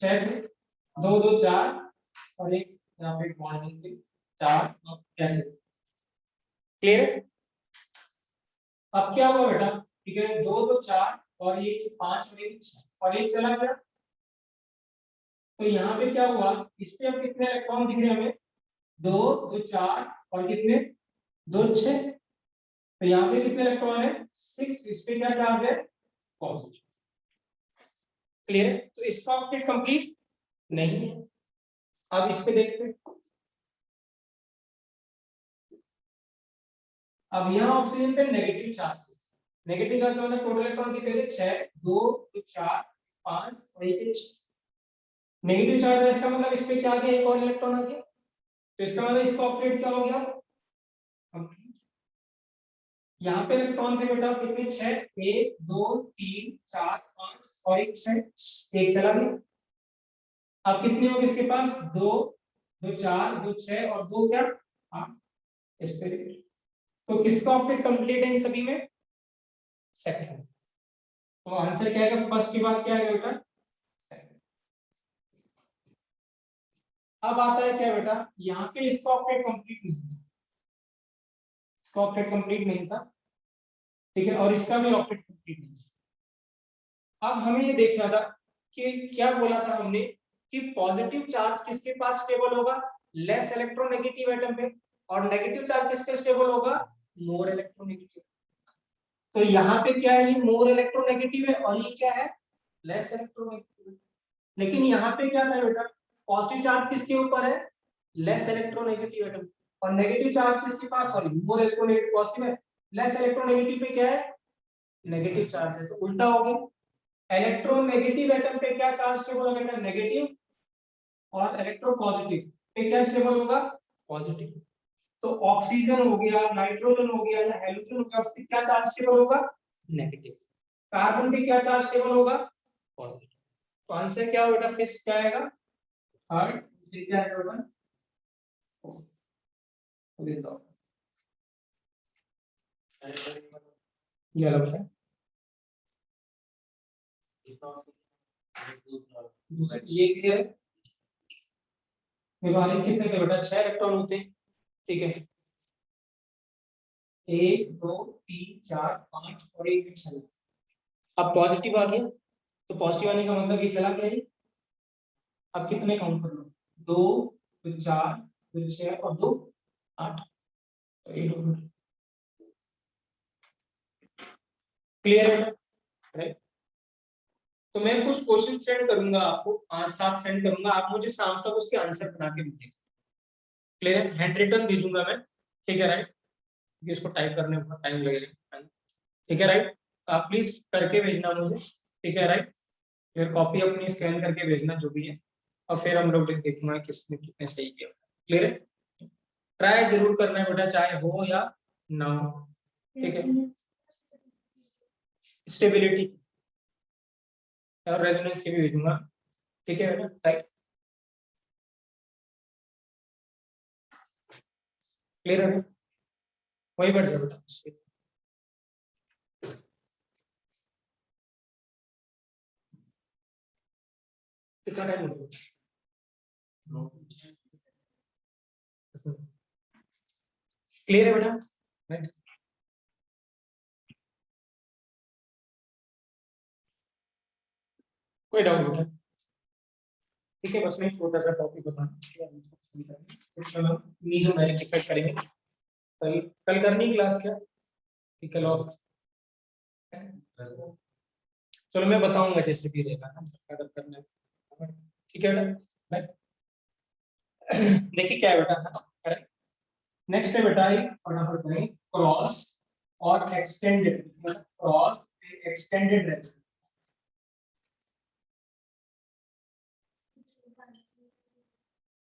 6 थे, 2 2 4 और एक यहाँ पे बॉन्डिंग थे 4 और कैसे। क्लियर है? अब क्या हुआ बेटा, ठीक है, 2 2 4 और ये 5 और एक 6 और एक चला गया। तो यहाँ पे क्या हुआ, इस पे अब कितने इलेक्ट्रॉन दिख रहे हैं हमें, 2 2 4 और कितने 2 6। तो यहाँ पे कितने इलेक्ट्रॉन है 6, इस पे क्या चार्ज है पॉजिटिव। क्लियर है? तो इसका ऑक्टेट कंप्लीट नहीं है। अब इस पे देखते हैं, अब यहाँ ऑक्सीजन पे नेगेटिव चार्ज, नेगेटिव चार्ज मतलब टोटल इलेक्ट्रॉन कितने थे 6, 2 2 4 5 और एक 6। नेगेटिव चार्ज है इसका मतलब इस पे क्या आ गया, एक और इलेक्ट्रॉन आ गया। तो इसका मतलब इसका ऑक्टेट क्या हो गया कंप्लीट। यहाँ पे इलेक्ट्रॉन थे बेटा कितने 6, 1 2 3 4 5 और एक 6, एक चला गया। अब कितने होंगे इसके पास, 2 2 4 2 6 और 2 क्या 8 इस पे। तो किसका ऑक्टेट कंप्लीट है इन सभी में, सेकंड। तो आंसर क्या आएगा, फर्स्ट के बाद क्या आएगा बेटा सेकंड। अब आता है क्या बेटा, यहाँ पे इसका ऑक्टेट कंप्लीट नहीं था, इसका ऑक्टेट कंप्लीट नहीं था, ठीक है, और इसका भी ऑक्टेट कंप्लीट नहीं था। अब हमें ये देखना था कि क्या बोला था हमने कि पॉजिटिव चार्ज किसके पास स्टेबल होगा, लेस इलेक्ट्रोनेगेटिव एटम पे, और नेगेटिव चार्ज किस पे स्टेबल होगा, मोर इलेक्ट्रोनेगेटिव। तो यहाँ पे क्या है, ये मोर इलेक्ट्रोनेगेटिव है और ये क्या है लेस इलेक्ट्रोनेगेटिव। लेकिन यहाँ पे क्या था बेटा, पॉजिटिव चार्ज किसके ऊपर है, लेस इलेक्ट्रोनेगेटिव एटम, और नेगेटिव चार्ज किसके पास, सॉरी मोर इलेक्ट्रोनेगेटिव पॉजिटिव है, लेस इलेक्ट्रोनेगेटिव पे क्या है नेगेटिव चार्ज है। तो उल्टा हो गया, इलेक्ट्रोनेगेटिव एटम पे क्या चार्ज स्टेबल होगा नेगेटिव, और इलेक्ट्रोपॉजिटिव पे क्या स्टेबल होगा पॉजिटिव। तो ऑक्सीजन हो गया, नाइट्रोजन हो गया या हेलोजन हो गया, उस पे क्या चार्ज स्टेबल होगा नेगेटिव। कार्बन पे क्या चार्ज स्टेबल होगा पॉजिटिव। तो आंसर क्या होगा बेटा, फिर क्या आएगा थर्ड, से क्या आएगा बेटा ये वाला बेटा। ये क्लियर है, वाले कितने थे बेटा 6 इलेक्ट्रॉन होते हैं, ठीक है, 1 2 3 4 5 और एक 6। अब पॉजिटिव आ गया, तो पॉजिटिव आने का मतलब ये चला गया ये। अब कितने काउंट कर लो, 2 2 4 2 6 और 2 8। क्लियर है राइट? तो मैं कुछ क्वेश्चन सेंड करूंगा आपको, 5 7 सेंड करूंगा, आप मुझे शाम तक उसके आंसर बना के दीजिएगा। क्लियर है? हैंड रिटन भेजूंगा मैं, ठीक है राइट, क्योंकि इसको टाइप करने में टाइम लगेगा, ठीक है राइट। आप प्लीज करके भेजना मुझे, ठीक है राइट, फिर कॉपी अपनी स्कैन करके भेजना जो भी है, और फिर हम लोग देखना किसने कितने सही किया। क्लियर है? ट्राई जरूर करना है बेटा, चाहे हो या ना हो, ठीक है। स्टेबिलिटी और रेजोनेंस के भी भेजूंगा, ठीक है बेटा राइट। क्लियर है? वही बढ़ जाए बेटा। कितना टाइम हो गया? क्लियर है बेटा राइट? कोई डाउट बेटा? ठीक है, बस मैं छोटा सा टॉपिक बताना, मीजो डायरेक्ट इफेक्ट करेंगे। कल कल करनी क्लास क्या, ठीक है और चलो मैं बताऊंगा जैसे भी रहेगा ना अगर करना है, ठीक है बेटा। देखिए क्या है बेटा, नेक्स्ट है बेटा ये फटाफट करें, क्रॉस और एक्सटेंडेड, क्रॉस एक्सटेंडेड रेजोनेंस।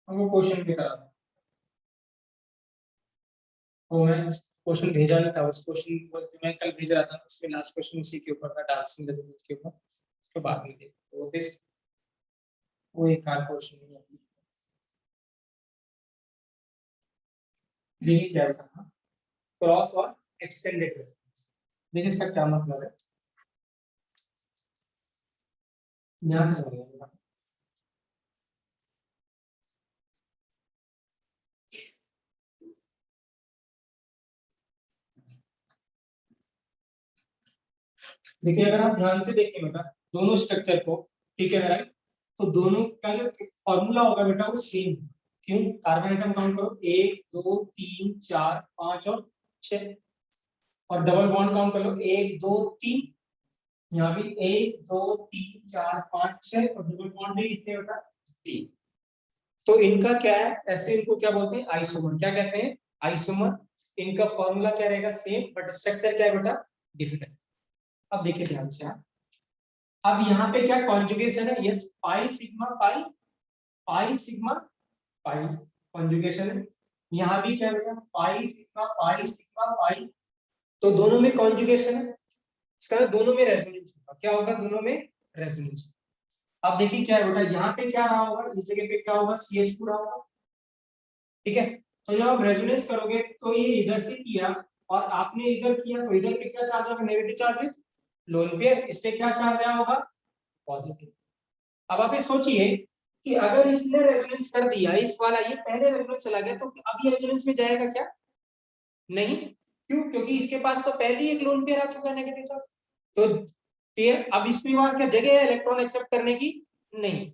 हमको क्वेश्चन भी करा था, वो मैं क्वेश्चन भेजा नहीं था, उस क्वेश्चन को जो मैं कल भेज रहा था उसमें लास्ट क्वेश्चन उसी के ऊपर था, डांसिंग रेजोनेंस के ऊपर, उसके बाद में थे तो दिस वो एक खास क्वेश्चन नहीं है। देखिए क्या था, क्रॉस और एक्सटेंडेड रेजोनेंस। देखिए इसका क्या मतलब है, ध्यान से समझिएगा। देखिए अगर आप ध्यान से देखें बेटा दोनों स्ट्रक्चर को, ठीक है राइट, तो दोनों का जो फॉर्मूला होगा बेटा वो सेम। क्यों? कार्बन एटम काउंट करो, 1 2 3 4 5 और 6, और डबल बॉन्ड काउंट कर लो, 1 2 3, यहाँ भी 1 2 3 4 5 6, और डबल बॉन्ड भी कितने बेटा 3। तो इनका क्या है, ऐसे इनको क्या बोलते हैं, आइसोमर। क्या कहते हैं? आइसोमर। इनका फॉर्मूला क्या रहेगा? सेम, बट स्ट्रक्चर क्या है बेटा? डिफरेंट। अब देखिए ध्यान से आप, अब यहाँ पे क्या कॉन्जुगेशन है? Yes, pi sigma pi, pi sigma pi conjugation है। यहाँ भी क्या बेटा? पाई सिग्मा पाई, तो दोनों में कॉन्जुगेशन है। इसका दोनों में रेजोनेंस होगा। क्या होगा? दोनों में रेजोनेंस। अब देखिए क्या है बेटा, यहाँ पे क्या रहा होगा, इस जगह पे क्या होगा? CH2 रहा होगा, ठीक है। तो जब आप रेजोनेंस करोगे तो ये इधर से किया और आपने इधर किया, तो इधर पे क्या चार्ज होगा? Negative charge with lone pair. इस पे क्या चार्ज आया होगा? पॉजिटिव। अब आप ये सोचिए कि अगर इसने रेजोनेंस कर दिया, इस वाला ये पहले रेजोनेंस चला गया, तो अब ये रेजोनेंस में जाएगा क्या? नहीं। क्यों? क्योंकि इसके पास तो पहले ही एक लोन पेयर आ चुका है, नेगेटिव चार्ज। तो पेयर, अब इसके पास क्या जगह है इलेक्ट्रॉन एक्सेप्ट करने की? नहीं।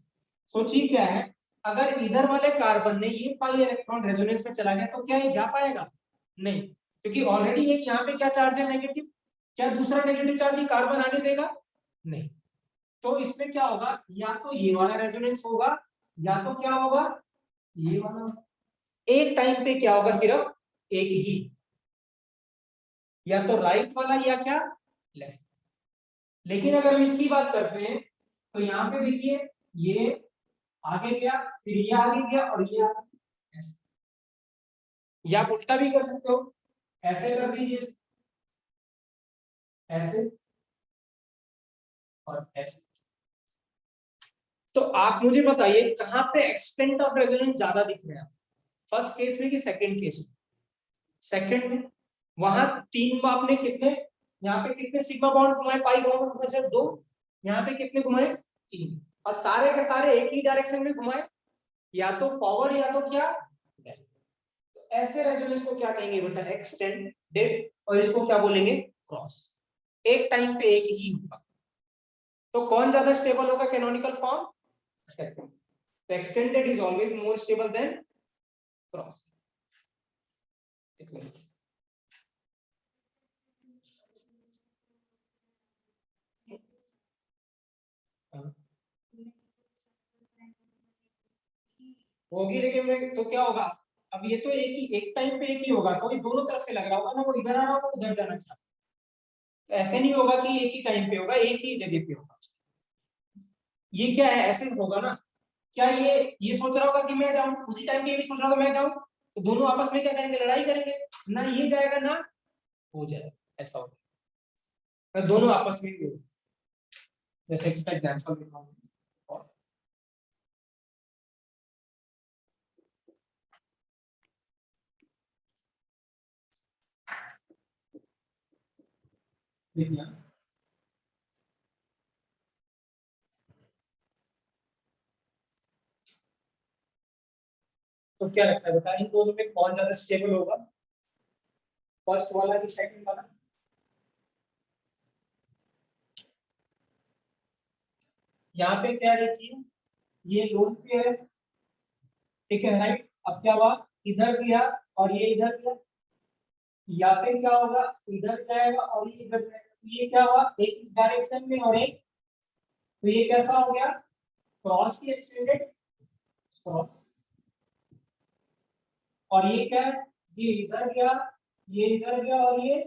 सोचिए क्या है, अगर इधर वाले कार्बन ने ये पाई इलेक्ट्रॉन रेजोनेंस में चला गया, तो क्या ये जा पाएगा? नहीं, क्योंकि ऑलरेडी एक यहाँ पे क्या चार्ज है? नेगेटिव। क्या दूसरा नेगेटिव चार्ज ये कार्बन आने देगा? नहीं। तो इसमें क्या होगा, या तो ये वाला रेजोनेंस होगा, या तो क्या होगा, ये वाला। एक टाइम पे क्या होगा? सिर्फ एक ही, या तो राइट वाला या क्या, लेफ्ट। लेकिन अगर हम इसकी बात करते हैं तो यहाँ पे देखिए, ये आगे गया, फिर ये आगे गया, और ये आगे गया। ऐसे। या आप उल्टा भी कर सकते हो, ऐसे कर दीजिए, ऐसे और ऐसे। तो आप मुझे बताइए कहां पे एक्सटेंट ऑफ रेजोनेंस ज्यादा दिख रहा है? फर्स्ट केस में कि सेकंड केस में? सेकंड में। वहां तीन में आपने कितने, यहाँ पे कितने सिग्मा बॉन्ड घुमाए? पाई बॉन्ड घुमाए सिर्फ 2, यहाँ पे कितने घुमाए? 3, और सारे के सारे एक ही डायरेक्शन में घुमाए, या तो फॉरवर्ड या तो क्या, बैक। तो ऐसे रेजोनेंस को क्या कहेंगे बेटा? एक्सटेंडेड। और इसको क्या बोलेंगे? क्रॉस। एक टाइम पे एक ही होगा। तो कौन ज्यादा स्टेबल होगा? Canonical form second. तो extended is always more stable than cross. होगी, लेकिन तो क्या होगा, अब ये तो एक टाइम पे एक ही होगा, तो ये दोनों तरफ से लग रहा होगा ना, वो इधर आ रहा होगा, उधर जाना चाहता। तो ऐसे नहीं होगा कि एक ही टाइम पे होगा, एक ही जगह पे होगा। ये क्या है, ऐसे होगा ना, क्या ये सोच रहा होगा कि मैं जाऊं, उसी टाइम पे ये भी सोच रहा होगा मैं जाऊं, तो दोनों आपस में क्या करेंगे? लड़ाई करेंगे। ना ये जाएगा ना हो जाएगा, ऐसा होगा। तो दोनों आपस में भी होगा। जैसे इसका एग्जांपल दिखाऊंगा। देखिए, तो क्या लगता है बेटा, इन दोनों में कौन ज्यादा स्टेबल होगा? फर्स्ट वाला कि सेकंड वाला? यहाँ पे क्या देखिए, ये लोन पेयर है, ठीक है राइट। अब क्या हुआ, इधर गया और ये इधर गया, या फिर क्या होगा, इधर जाएगा और ये इधर जाएगा, तो ये क्या हुआ, एक इस डायरेक्शन में और एक, तो ये कैसा हो गया? क्रॉस की एक्सटेंडेड क्रॉस। और ये क्या है, ये इधर गया, ये इधर गया, और ये,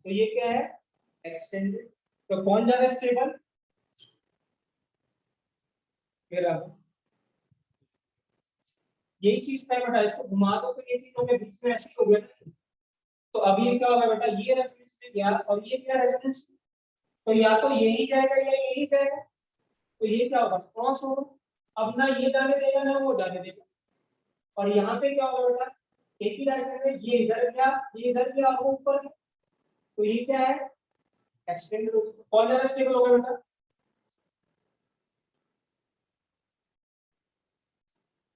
तो ये क्या है? एक्सटेंडेड। तो कौन ज्यादा स्टेबल? मेरा। यही चीज था बेटा, इसको घुमा दो तो ये चीज हो गया, बीच में ऐसे हो गया ना। तो अब ये क्या होगा बेटा, ये रेजोनेंस में गया और ये क्या रेजोनेंस, तो या तो यही जाएगा या यही जाएगा, तो ये क्या होगा? क्रॉस होगा। अब ना ये जाने देगा ना वो जाने देगा। और यहाँ पे क्या होगा बेटा, एक ही डायरेक्शन में, ये इधर गया, ये इधर गया, और वो ऊपर गया। तो ये क्या है? एक्सटेंडेड होगा। तो कौन ज्यादा स्टेबल होगा बेटा?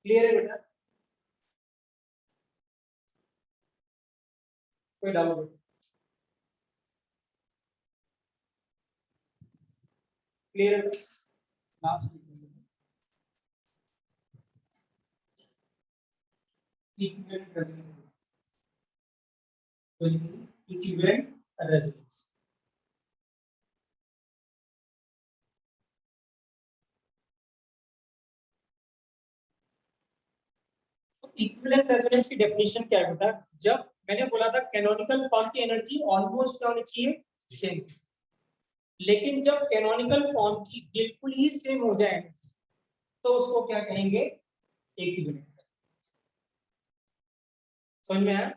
क्लियर है बेटा? कोई डाउट? क्लियर है? Last equivalent resonance. Equivalent resonance की डेफिनेशन क्या है बेटा? जब मैंने बोला था कैनोनिकल फॉर्म की एनर्जी ऑलमोस्ट क्या होनी चाहिए? सेम। लेकिन जब कैनोनिकल फॉर्म की बिल्कुल ही सेम हो जाए तो उसको क्या कहेंगे? इक्विवेलेंट। समझ में आया?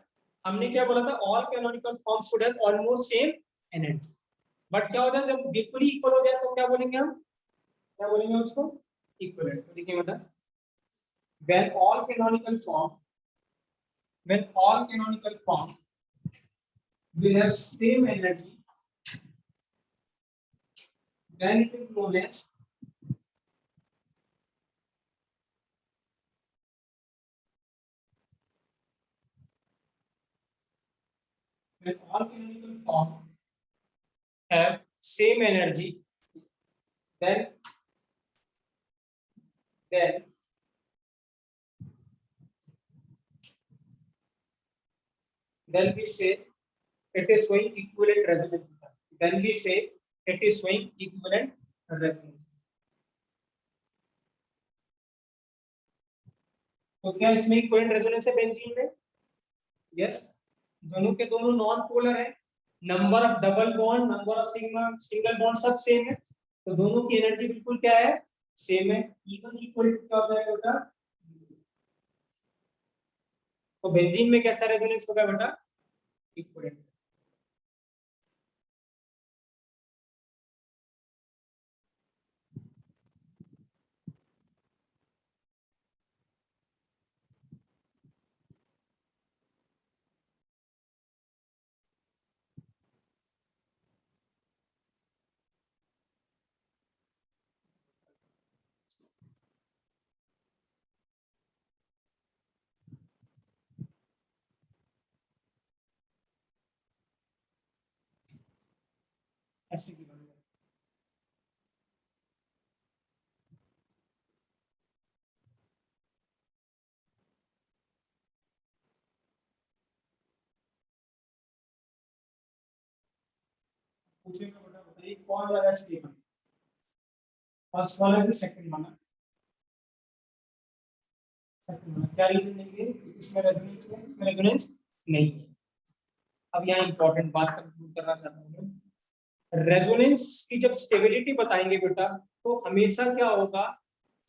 हमने क्या बोला था? All canonical forms should have almost same energy. But क्या होता है जब बिल्कुल ही इक्वल हो जाए तो क्या बोलेंगे हम? क्या बोलेंगे उसको? इक्विवेलेंट। तो देखिए बेटा, when all canonical form will have same energy, then it is known as when all canonical form have same energy, then we say it is showing equivalent resonance. Then we say it is showing equivalent resonance. तो क्या इसमें equivalent resonance है benzene में? Yes, दोनों के दोनों non polar है। Number of double bond, number of single bond सब सेम है, तो दोनों की एनर्जी बिल्कुल क्या है? सेम है। इवन इक्वल टू क्या हो जाएगा बेटा? तो बेंजीन में कैसा रेजोनेंस होगा बेटा? इक्विवेलेंट। ऐसे की बात है। पूछेगा बेटा, बताइए कौन ज्यादा स्टेबल? फर्स्ट वाला कि सेकंड वाला? सेकंड वाला। क्या रीजन देंगे? इसमें रेजोनेंस है, इसमें रेजोनेंस नहीं है। अब यहाँ इंपॉर्टेंट बात करना चाहता हूँ, रेजोनेंस की जब स्टेबिलिटी बताएंगे बेटा तो हमेशा क्या होगा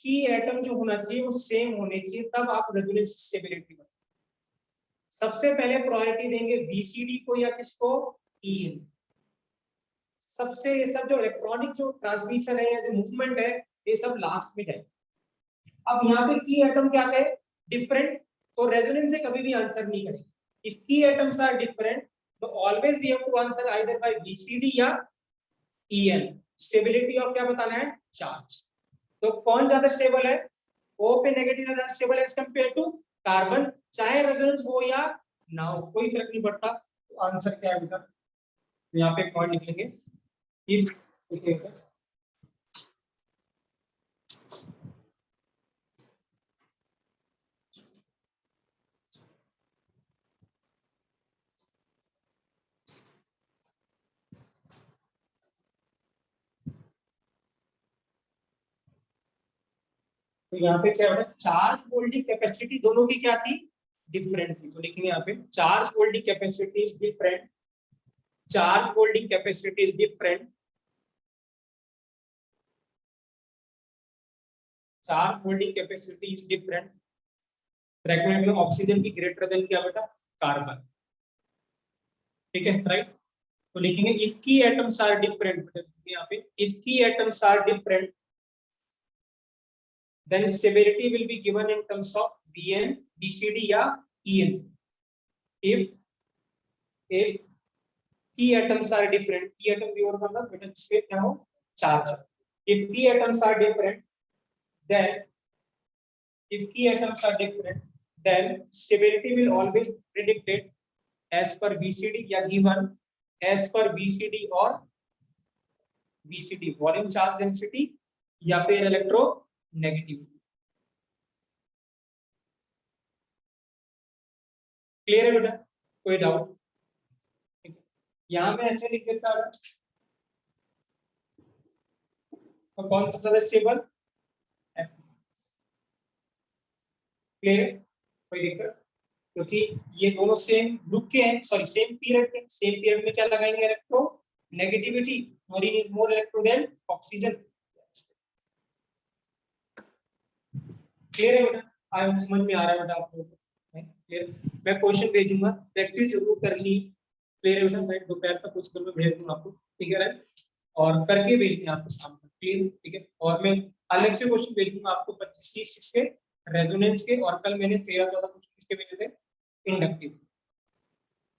कि एटम जो होना चाहिए वो सेम होने चाहिए, तब आप रेजोनेंस स्टेबिलिटी बताएंगे। सबसे पहले प्रायोरिटी देंगे बीसीडी को या किसको? ईएन। सबसे ये सब जो इलेक्ट्रॉनिक जो ट्रांसमिशन है या जो मूवमेंट है ये सब लास्ट में जाए। अब यहाँ पे की एटम क्या कहे? डिफरेंट, तो रेजोनेंस से कभी भी आंसर नहीं करेंगे। इफ की एटम्स आर डिफरेंट तो always we have to answer either by BCD या ईएन। स्टेबिलिटी ऑफ क्या बताना है? चार्ज। तो कौन ज्यादा स्टेबल है? ओ पे नेगेटिव ज्यादा stable as compare to carbon, चाहे रेजोनेंस हो या ना हो कोई फर्क नहीं पड़ता। तो आंसर क्या है बेटा? यहाँ पे पॉइंट लिखेंगे इफ, तो यहाँ पे क्या होता है? चार्ज होल्डिंग कैपेसिटी दोनों की क्या थी? डिफरेंट थी। तो लिखेंगे यहाँ पे charge holding capacity is different, charge holding capacity is different, charge holding capacity is different. Bracket में ऑक्सीजन की ग्रेटर देन क्या बेटा? कार्बन। ठीक है, राइट। तो लिखेंगे इफ की एटम्स आर डिफरेंट, यहाँ पे इफ की atoms are different then stability will be given in terms of Bn, BCD या En. If key atoms are different, key atom भी और मतलब बेटा जिसपे क्या हो? Charge. If key atoms are different, then stability will always predicted as per BCD या given as per BCD or VCT volume charge density या फिर इलेक्ट्रोनेगेटिविटी। क्लियर है बेटा, कोई डाउट? यहां में ऐसे लिख देता है तो कौन सा ज्यादा स्टेबल? क्लियर है, कोई दिक्कत? क्योंकि ये दोनों सेम ग्रुप के हैं, सॉरी सेम पीरियड के, सेम पीरियड में क्या लगाएंगे? Electronegativity. Chlorine is more electro than oxygen. Clear है बेटा? आई समझ में आ रहा है बेटा आप लोगों को? मैं क्वेश्चन भेजूंगा, प्रैक्टिस जरूर करनी। क्लियर है बेटा? मैं दोपहर तक उस पर भेज दूंगा आपको, ठीक है? और करके भेजने आपको शाम तक, क्लियर? ठीक है। और मैं अलग से क्वेश्चन भेजूंगा आपको 25-30 इसके रेजोनेंस के, और कल मैंने 13-14 क्वेश्चन इसके भेजे थे इंडक्टिव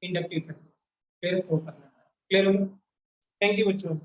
क्लियर हो करना। क्लियर हो? थैंक यू बच्चों।